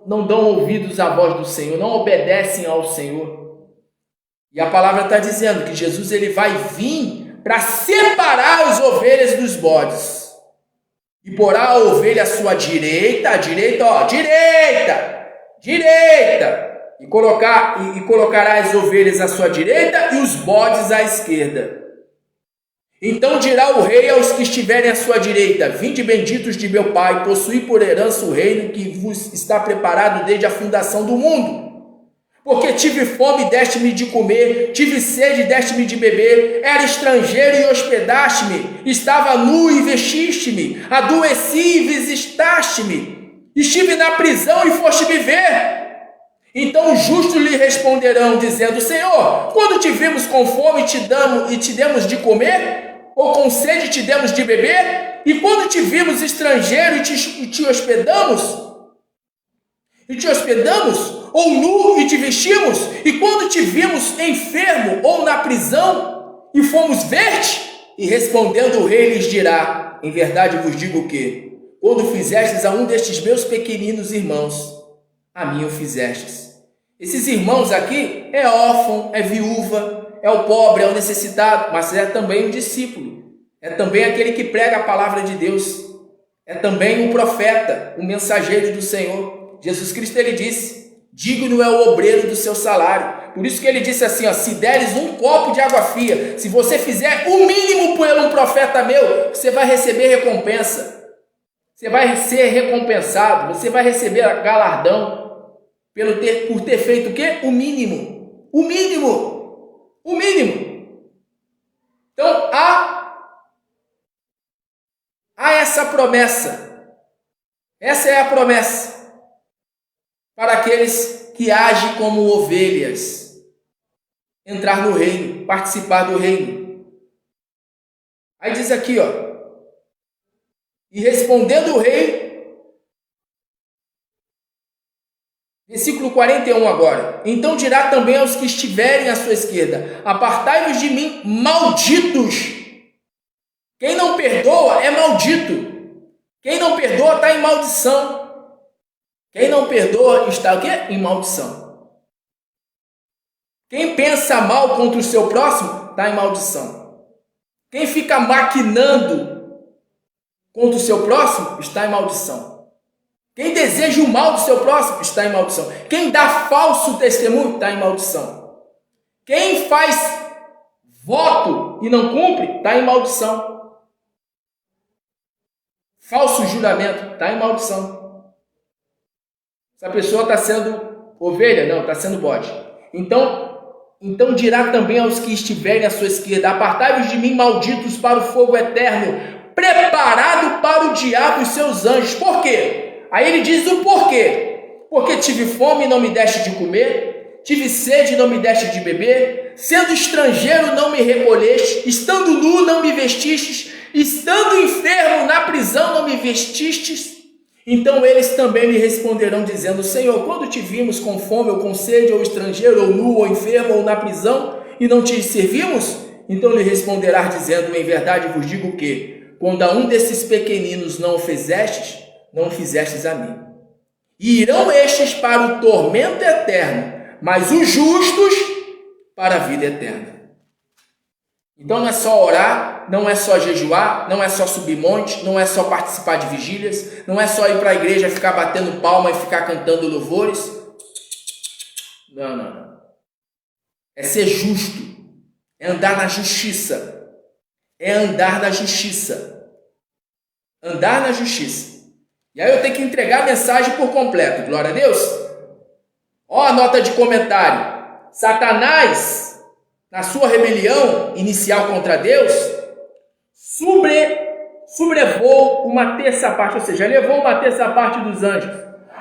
Speaker 1: não dão ouvidos à voz do Senhor, não obedecem ao Senhor. E a palavra está dizendo que Jesus ele vai vir para separar as ovelhas dos bodes. E porá a ovelha à sua direita, direita, e colocará as ovelhas à sua direita e os bodes à esquerda. Então dirá o rei aos que estiverem à sua direita: vinde benditos de meu Pai, possuí por herança o reino que vos está preparado desde a fundação do mundo. Porque tive fome, deste-me de comer, tive sede, deste-me de beber, era estrangeiro e hospedaste-me, estava nu e vestiste-me, adoeci e visitaste-me, estive na prisão e foste-me ver. Então os justos lhe responderão, dizendo: Senhor, quando te vimos com fome e te demos de comer, ou com sede te demos de beber? E quando te vimos estrangeiro e te hospedamos? Ou nu e te vestimos? E quando te vimos enfermo ou na prisão e fomos ver-te? E respondendo o rei lhes dirá: em verdade vos digo que, quando fizestes a um destes meus pequeninos irmãos, a mim o fizestes. Esses irmãos aqui é órfão, é viúva, é o pobre, é o necessitado, mas é também um discípulo, é também aquele que prega a palavra de Deus, é também um profeta, um mensageiro do Senhor. Jesus Cristo ele disse: digno é o obreiro do seu salário. Por isso que ele disse assim: se deres um copo de água fria, se você fizer o mínimo por um profeta meu, você vai receber recompensa. Você vai ser recompensado, você vai receber galardão por ter feito o quê? O mínimo. Então há essa promessa. Essa é a promessa para aqueles que agem como ovelhas, entrar no reino, participar do reino. Aí diz aqui, e respondendo o rei, versículo 41 agora: então dirá também aos que estiverem à sua esquerda: apartai-vos de mim, malditos. Quem não perdoa é maldito. Quem não perdoa está em maldição. Quem não perdoa está o quê? Em maldição. Quem pensa mal contra o seu próximo está em maldição. Quem fica maquinando contra o seu próximo está em maldição. Quem deseja o mal do seu próximo está em maldição. Quem dá falso testemunho está em maldição. Quem faz voto e não cumpre está em maldição. Falso juramento está em maldição. Essa pessoa está sendo ovelha? Não, está sendo bode. Então dirá também aos que estiverem à sua esquerda: apartai-vos de mim, malditos, para o fogo eterno, preparado para o diabo e seus anjos. Por quê? Aí ele diz o porquê. Porque tive fome e não me deste de comer, tive sede e não me deste de beber, sendo estrangeiro não me recolheste, estando nu não me vestistes, estando enfermo na prisão não me vestistes. Então eles também lhe responderão, dizendo: Senhor, quando te vimos com fome ou com sede, ou estrangeiro, ou nu, ou enfermo, ou na prisão, e não te servimos? Então lhe responderá, dizendo: em verdade vos digo que, quando a um desses pequeninos não o fizestes, não o fizestes a mim. E irão estes para o tormento eterno, mas os justos para a vida eterna. Então não é só orar, não é só jejuar, não é só subir monte, não é só participar de vigílias, não é só ir para a igreja ficar batendo palma e ficar cantando louvores. Não. É ser justo, é andar na justiça, andar na justiça. E aí eu tenho que entregar a mensagem por completo, glória a Deus. Ó a nota de comentário: Satanás, na sua rebelião inicial contra Deus, sobrevou uma terça parte, ou seja, levou uma terça parte dos anjos.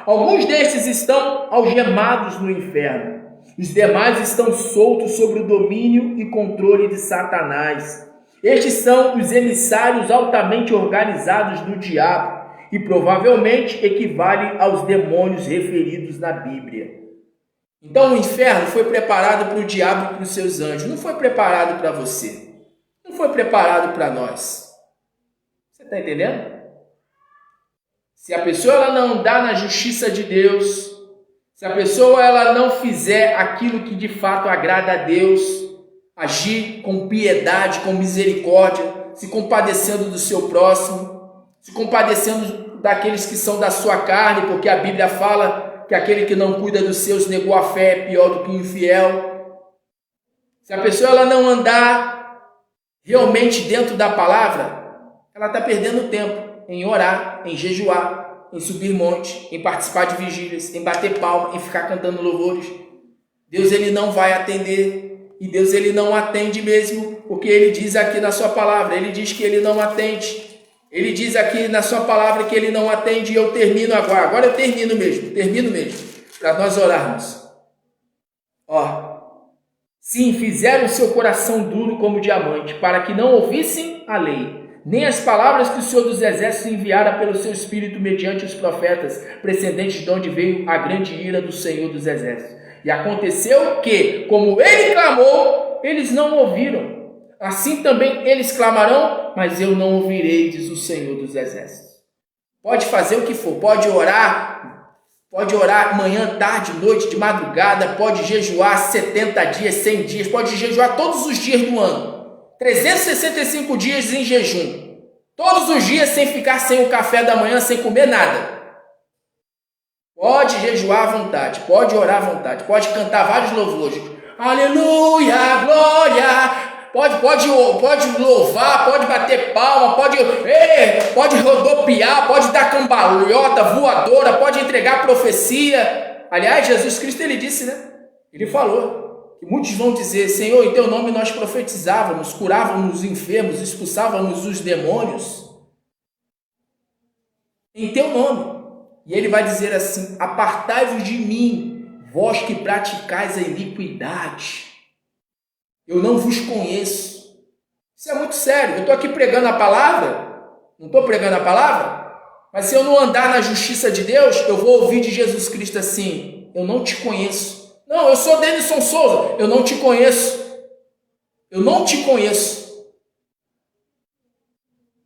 Speaker 1: Alguns destes estão algemados no inferno. Os demais estão soltos sobre o domínio e controle de Satanás. Estes são os emissários altamente organizados do diabo e provavelmente equivalem aos demônios referidos na Bíblia. Então o inferno foi preparado para o diabo e para os seus anjos. Não foi preparado para você. Não foi preparado para nós. Você está entendendo? Se a pessoa ela não andar na justiça de Deus, se a pessoa ela não fizer aquilo que de fato agrada a Deus, agir com piedade, com misericórdia, se compadecendo do seu próximo, se compadecendo daqueles que são da sua carne, porque a Bíblia fala que aquele que não cuida dos seus negou a fé é pior do que o infiel. Se a pessoa ela não andar realmente dentro da palavra, ela está perdendo tempo em orar, em jejuar, em subir monte, em participar de vigílias, em bater palma, em ficar cantando louvores. Deus ele não vai atender, e Deus ele não atende mesmo, porque ele diz aqui na sua palavra, ele diz que ele não atende. Ele diz aqui na sua palavra que ele não atende, e eu termino agora eu termino mesmo, para nós orarmos. Sim, fizeram seu coração duro como diamante, para que não ouvissem a lei, nem as palavras que o Senhor dos Exércitos enviara pelo seu Espírito mediante os profetas, precedentes de onde veio a grande ira do Senhor dos Exércitos. E aconteceu que, como ele clamou, eles não ouviram. Assim também eles clamarão, mas eu não ouvirei, diz o Senhor dos Exércitos. Pode fazer o que for, pode orar manhã, tarde, noite, de madrugada, pode jejuar 70 dias, 100 dias, pode jejuar todos os dias do ano, 365 dias em jejum, todos os dias sem ficar sem o café da manhã, sem comer nada. Pode jejuar à vontade, pode orar à vontade, pode cantar vários louvores, aleluia, glória. Pode louvar, pode bater palma, pode rodopiar, pode dar cambalhota, voadora, pode entregar profecia. Aliás, Jesus Cristo ele disse, né? Ele falou que muitos vão dizer: Senhor, em teu nome nós profetizávamos, curávamos os enfermos, expulsávamos os demônios. Em teu nome. E ele vai dizer assim: apartai-vos de mim, vós que praticais a iniquidade. Eu não vos conheço. Isso é muito sério. Eu estou aqui pregando a palavra. Não estou pregando a palavra? Mas se eu não andar na justiça de Deus, eu vou ouvir de Jesus Cristo assim: eu não te conheço. Não, eu sou Denison Souza. Eu não te conheço. Eu não te conheço.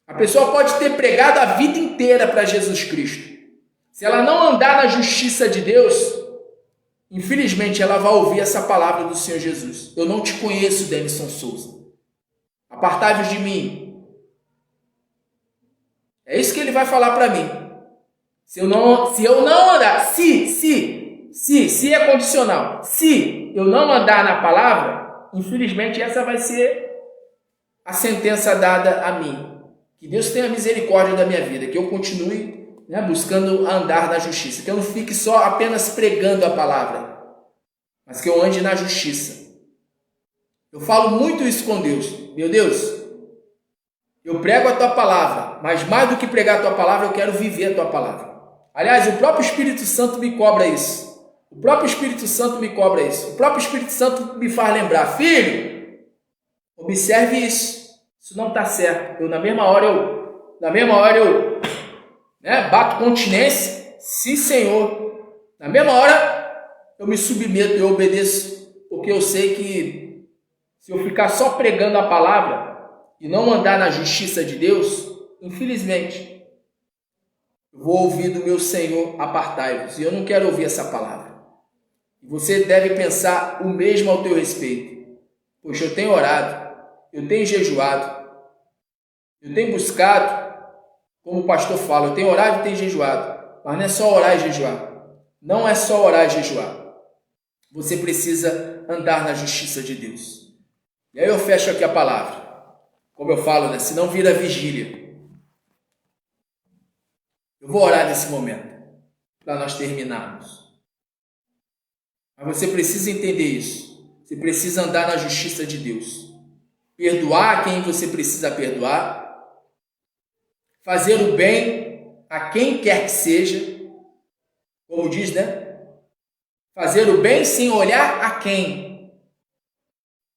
Speaker 1: A pessoa pode ter pregado a vida inteira para Jesus Cristo. Se ela não andar na justiça de Deus, infelizmente, ela vai ouvir essa palavra do Senhor Jesus: eu não te conheço, Denison Souza. Apartai-vos de mim. É isso que ele vai falar para mim. Se eu não andar, se é condicional. Se eu não andar na palavra, infelizmente essa vai ser a sentença dada a mim. Que Deus tenha misericórdia da minha vida, que eu continue né, buscando andar na justiça. Que eu não fique só apenas pregando a palavra, mas que eu ande na justiça. Eu falo muito isso com Deus. Meu Deus, eu prego a tua palavra, mas mais do que pregar a tua palavra, eu quero viver a tua palavra. Aliás, o próprio Espírito Santo me cobra isso. O próprio Espírito Santo me cobra isso. O próprio Espírito Santo me faz lembrar: filho, observe isso. Isso não está certo. Na mesma hora eu bato continência. Sim, Senhor. Na mesma hora eu me submeto, eu obedeço, porque eu sei que se eu ficar só pregando a palavra e não andar na justiça de Deus, infelizmente, eu vou ouvir do meu Senhor: apartai-vos. E eu não quero ouvir essa palavra. Você deve pensar o mesmo ao teu respeito. Poxa, eu tenho orado, eu tenho jejuado, eu tenho buscado, como o pastor fala, eu tenho orado e tenho jejuado. Mas não é só orar e jejuar. Não é só orar e jejuar. Você precisa andar na justiça de Deus. E aí eu fecho aqui a palavra. Como eu falo, né? Senão vira vigília. Eu vou orar nesse momento, para nós terminarmos. Mas você precisa entender isso. Você precisa andar na justiça de Deus. Perdoar quem você precisa perdoar. Fazer o bem a quem quer que seja. Como diz, né? Fazer o bem sem olhar a quem.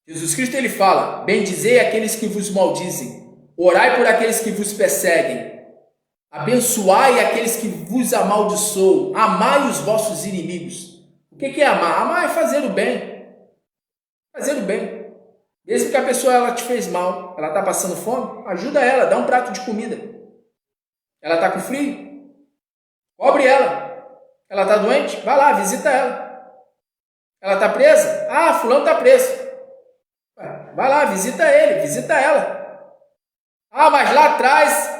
Speaker 1: Jesus Cristo, ele fala: bendizei aqueles que vos maldizem. Orai por aqueles que vos perseguem. Abençoai aqueles que vos amaldiçoam. Amai os vossos inimigos. O que é amar? Amar é fazer o bem. Fazer o bem. Mesmo que a pessoa ela te fez mal, ela está passando fome, ajuda ela, dá um prato de comida. Ela está com frio, cobre ela. Ela está doente, vai lá, visita ela. Ela está presa? Ah, fulano está preso. Vai lá, visita ele, visita ela. Ah, mas lá atrás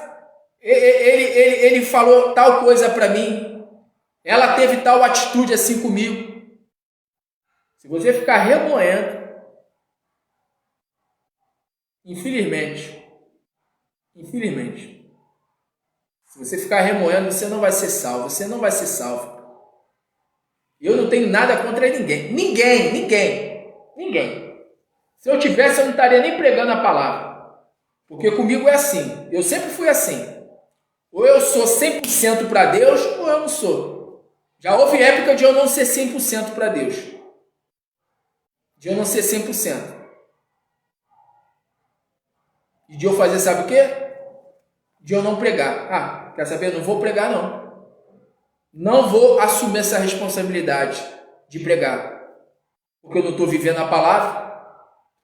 Speaker 1: ele falou tal coisa para mim. Ela teve tal atitude assim comigo. Se você ficar remoendo, infelizmente, se você ficar remoendo, você não vai ser salvo. Você não vai ser salvo. Eu não tenho nada contra ninguém. Ninguém. Se eu tivesse, eu não estaria nem pregando a palavra. Porque comigo é assim. Eu sempre fui assim. Ou eu sou 100% para Deus, ou eu não sou. Já houve época de eu não ser 100% para Deus. De eu não ser 100%. E de eu fazer, sabe o quê? De eu não pregar. Ah, quer saber? Não vou pregar, não. Não vou assumir essa responsabilidade de pregar. Porque eu não estou vivendo a palavra.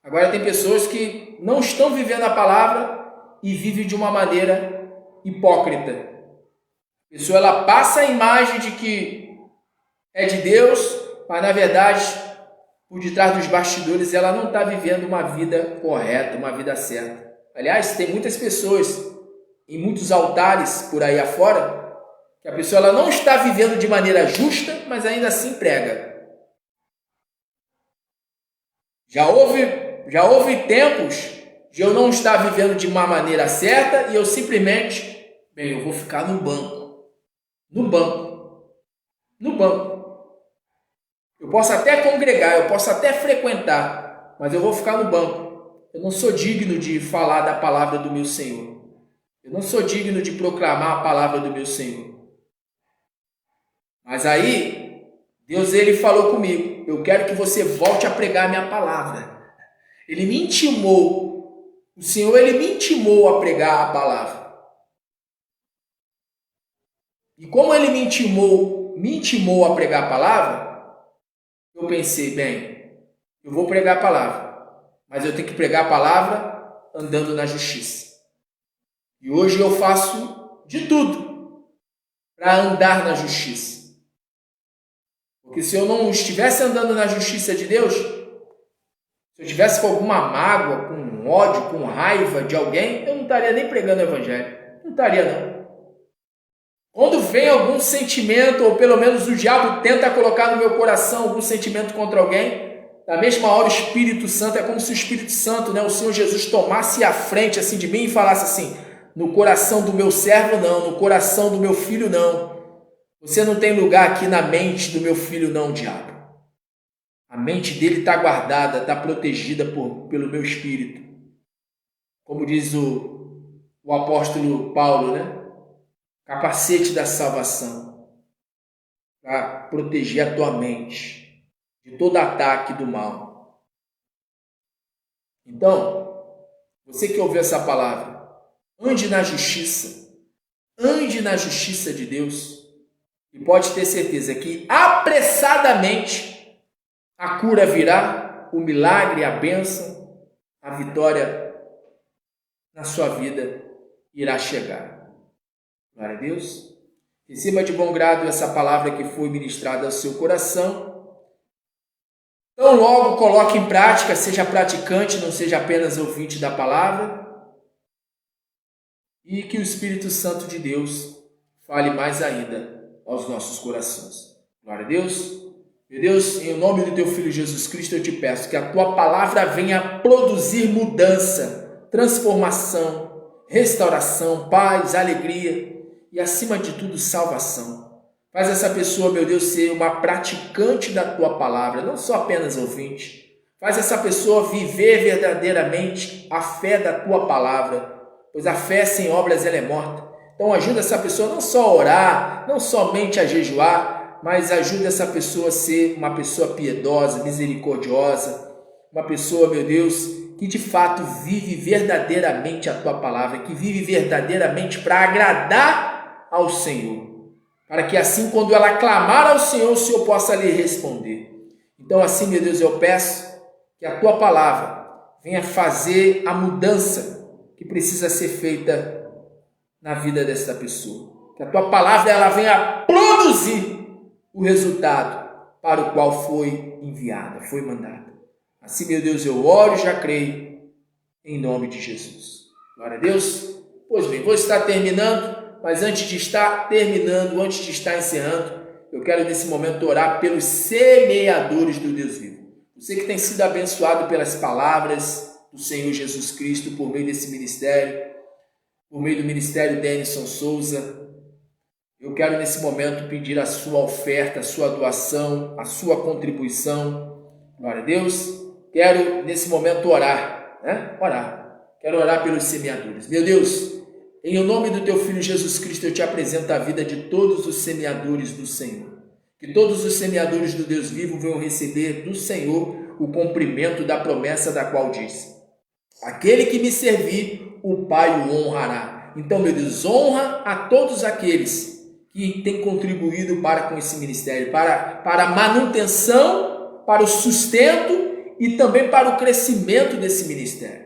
Speaker 1: Agora tem pessoas que não estão vivendo a palavra e vivem de uma maneira hipócrita. A pessoa ela passa a imagem de que é de Deus, mas na verdade, por detrás dos bastidores, ela não está vivendo uma vida correta, uma vida certa. Aliás, tem muitas pessoas em muitos altares por aí afora que a pessoa ela não está vivendo de maneira justa, mas ainda assim prega. Já houve tempos de eu não estar vivendo de uma maneira certa e eu simplesmente, eu vou ficar no banco. No banco. Eu posso até congregar, eu posso até frequentar, mas eu vou ficar no banco. Eu não sou digno de falar da palavra do meu Senhor. Eu não sou digno de proclamar a palavra do meu Senhor. Mas aí, Deus ele falou comigo: eu quero que você volte a pregar a minha palavra. Ele me intimou, o Senhor ele me intimou a pregar a palavra. E como ele me intimou a pregar a palavra, eu pensei, eu vou pregar a palavra, mas eu tenho que pregar a palavra andando na justiça. E hoje eu faço de tudo para andar na justiça. Porque se eu não estivesse andando na justiça de Deus, se eu estivesse com alguma mágoa, com ódio, com raiva de alguém, eu não estaria nem pregando o evangelho. Não estaria, não. Quando vem algum sentimento, ou pelo menos o diabo tenta colocar no meu coração algum sentimento contra alguém, na mesma hora o Espírito Santo, é como se o Espírito Santo, o Senhor Jesus tomasse a frente assim de mim e falasse assim: No coração do meu servo, não. No coração do meu filho, não. Você não tem lugar aqui na mente do meu filho, não, diabo. A mente dele está guardada, está protegida pelo meu espírito. Como diz o apóstolo Paulo, né? Capacete da salvação, para proteger a tua mente de todo ataque do mal. Então, você que ouviu essa palavra, ande na justiça de Deus, e pode ter certeza que apressadamente a cura virá, o milagre, a bênção, a vitória na sua vida irá chegar. Glória a Deus. Receba de bom grado essa palavra que foi ministrada ao seu coração. Então logo coloque em prática, seja praticante, não seja apenas ouvinte da palavra. E que o Espírito Santo de Deus fale mais ainda aos nossos corações. Glória a Deus. Meu Deus, em nome do teu Filho Jesus Cristo, eu te peço que a tua palavra venha produzir mudança, transformação, restauração, paz, alegria e, acima de tudo, salvação. Faz essa pessoa, meu Deus, ser uma praticante da tua palavra, não só apenas ouvinte. Faz essa pessoa viver verdadeiramente a fé da tua palavra, pois a fé sem obras ela é morta. Então ajuda essa pessoa não só a orar, não somente a jejuar, mas ajuda essa pessoa a ser uma pessoa piedosa, misericordiosa, uma pessoa, meu Deus, que de fato vive verdadeiramente a tua palavra, que vive verdadeiramente para agradar ao Senhor, para que assim, quando ela clamar ao Senhor, o Senhor possa lhe responder. Então assim, meu Deus, eu peço que a tua palavra venha fazer a mudança que precisa ser feita na vida desta pessoa. Que a tua palavra ela venha produzir o resultado para o qual foi enviada, foi mandada. Assim, meu Deus, eu oro e já creio em nome de Jesus. Glória a Deus. Pois bem, vou estar terminando, mas antes de estar terminando, antes de estar encerrando, eu quero nesse momento orar pelos semeadores do Deus vivo. Você que tem sido abençoado pelas palavras do Senhor Jesus Cristo por meio desse ministério, por meio do ministério Denison Souza, eu quero nesse momento pedir a sua oferta, a sua doação, a sua contribuição. Glória a Deus. Quero nesse momento orar, né? Quero orar pelos semeadores. Meu Deus, em nome do teu Filho Jesus Cristo, eu te apresento a vida de todos os semeadores do Senhor. Que todos os semeadores do Deus vivo venham receber do Senhor o cumprimento da promessa da qual diz: aquele que me servir, o Pai o honrará. Então, meu Deus, honra a todos aqueles que têm contribuído para com esse ministério, para a manutenção, para o sustento e também para o crescimento desse ministério.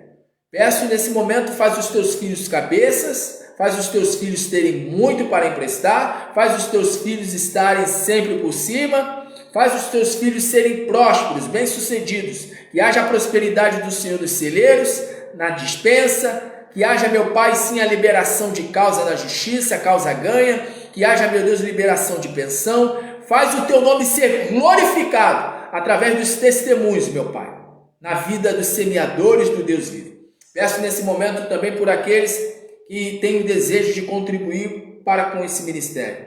Speaker 1: Peço nesse momento, faz os teus filhos cabeças, faz os teus filhos terem muito para emprestar, faz os teus filhos estarem sempre por cima, faz os teus filhos serem prósperos, bem-sucedidos, que haja a prosperidade do Senhor nos celeiros, na despensa, que haja, meu Pai, sim, a liberação de causa na justiça, a causa ganha, que haja, meu Deus, liberação de pensão. Faz o teu nome ser glorificado através dos testemunhos, meu Pai, na vida dos semeadores do Deus vivo. Peço nesse momento também por aqueles que têm o desejo de contribuir para com esse ministério.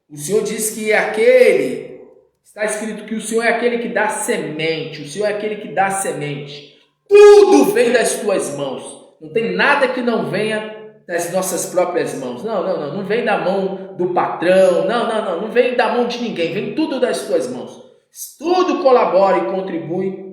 Speaker 1: O Senhor diz que é aquele, está escrito que o Senhor é aquele que dá semente, o Senhor é aquele que dá semente. Tudo vem das tuas mãos. Não tem nada que não venha das nossas próprias mãos. Não vem da mão do patrão, não vem da mão de ninguém, vem tudo das tuas mãos. Tudo colabora e contribui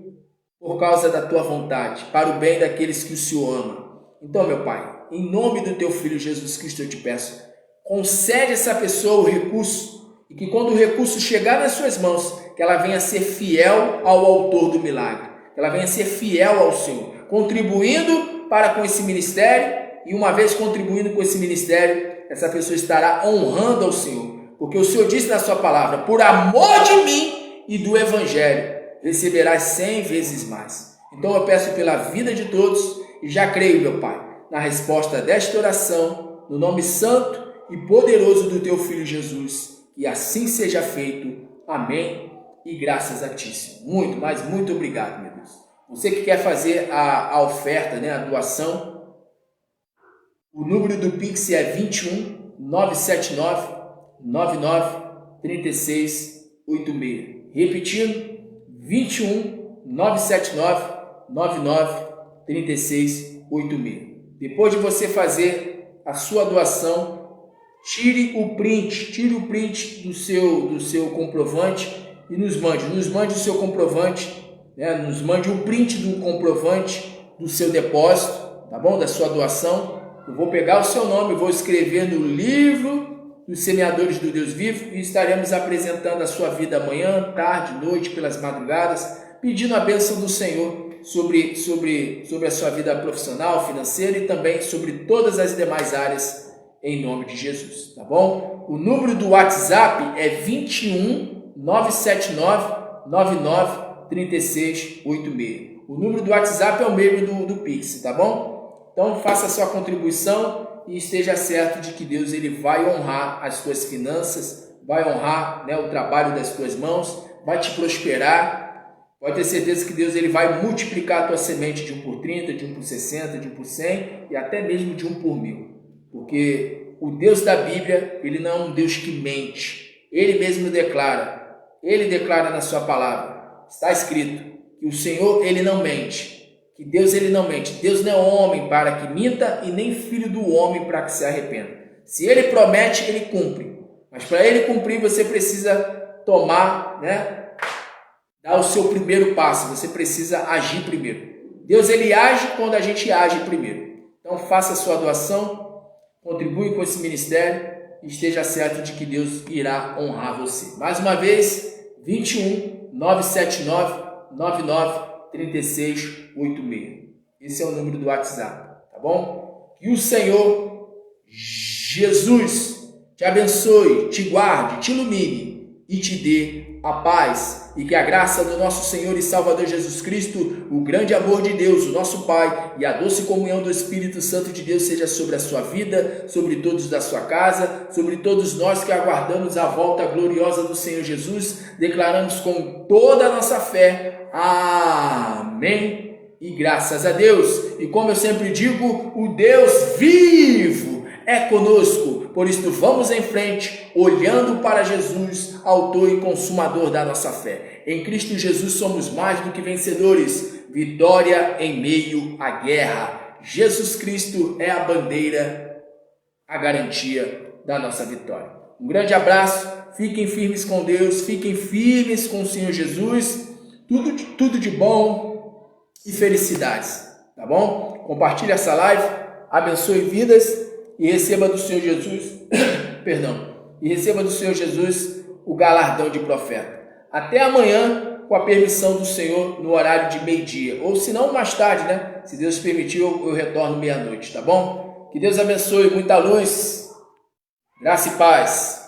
Speaker 1: por causa da tua vontade, para o bem daqueles que o Senhor ama. Então, meu Pai, em nome do teu Filho Jesus Cristo, eu te peço, concede a essa pessoa o recurso, e que quando o recurso chegar nas suas mãos, que ela venha ser fiel ao autor do milagre, que ela venha ser fiel ao Senhor, contribuindo para com esse ministério, e uma vez contribuindo com esse ministério, essa pessoa estará honrando ao Senhor, porque o Senhor disse na sua palavra: por amor de mim e do Evangelho, receberás 100 vezes mais. Então eu peço pela vida de todos, e já creio, meu Pai, na resposta desta oração, no nome santo e poderoso do teu Filho Jesus, e assim seja feito. Amém. E graças a ti, Senhor. Muito, mas muito obrigado, meu Deus. Você que quer fazer a oferta, né, a doação, O número do Pix é 21 979 99 36 86. Repetindo, 21 979 99 36 86. Depois de você fazer a sua doação, tire o print do seu comprovante e nos mande o seu comprovante, né? Nos mande o print do comprovante do seu depósito, tá bom? Da sua doação. Eu vou pegar o seu nome, vou escrever no livro dos semeadores do Deus vivo e estaremos apresentando a sua vida amanhã, tarde, noite, pelas madrugadas, pedindo a bênção do Senhor sobre a sua vida profissional, financeira e também sobre todas as demais áreas, em nome de Jesus, tá bom? O número do WhatsApp é 21 979 99 36 86. O número do WhatsApp é o mesmo do Pix, tá bom? Então faça a sua contribuição e esteja certo de que Deus ele vai honrar as suas finanças, vai honrar, né, o trabalho das tuas mãos, vai te prosperar. Pode ter certeza que Deus ele vai multiplicar a tua semente de 1 por 30, de 1 por 60, de 1 por 100 e até mesmo de 1 por 1000. Porque o Deus da Bíblia, ele não é um Deus que mente. Ele mesmo declara, ele declara na sua palavra, está escrito que o Senhor ele não mente. Que Deus ele não mente. Deus não é homem para que minta e nem filho do homem para que se arrependa. Se ele promete, ele cumpre. Mas para ele cumprir, você precisa tomar, né? Dar o seu primeiro passo. Você precisa agir primeiro. Deus ele age quando a gente age primeiro. Então faça a sua doação, contribui com esse ministério e esteja certo de que Deus irá honrar você. Mais uma vez, 21 979 99 36 86. Esse é o número do WhatsApp, tá bom? Que o Senhor Jesus te abençoe, te guarde, te ilumine e te dê a paz. E que a graça do nosso Senhor e Salvador Jesus Cristo, o grande amor de Deus, o nosso Pai, e a doce comunhão do Espírito Santo de Deus seja sobre a sua vida, sobre todos da sua casa, sobre todos nós que aguardamos a volta gloriosa do Senhor Jesus, declaramos com toda a nossa fé. Amém. E graças a Deus. E como eu sempre digo, o Deus vivo é conosco. Por isso, vamos em frente, olhando para Jesus, autor e consumador da nossa fé. Em Cristo Jesus somos mais do que vencedores. Vitória em meio à guerra. Jesus Cristo é a bandeira, a garantia da nossa vitória. Um grande abraço. Fiquem firmes com Deus. Fiquem firmes com o Senhor Jesus. Tudo de bom e felicidades. Tá bom? Compartilhe essa live. Abençoe vidas. E receba do Senhor Jesus, e receba do Senhor Jesus o galardão de profeta. Até amanhã, com a permissão do Senhor, no horário de meio-dia. Ou se não, mais tarde, né? Se Deus permitir, eu retorno meia-noite, tá bom? Que Deus abençoe, muita luz, graça e paz.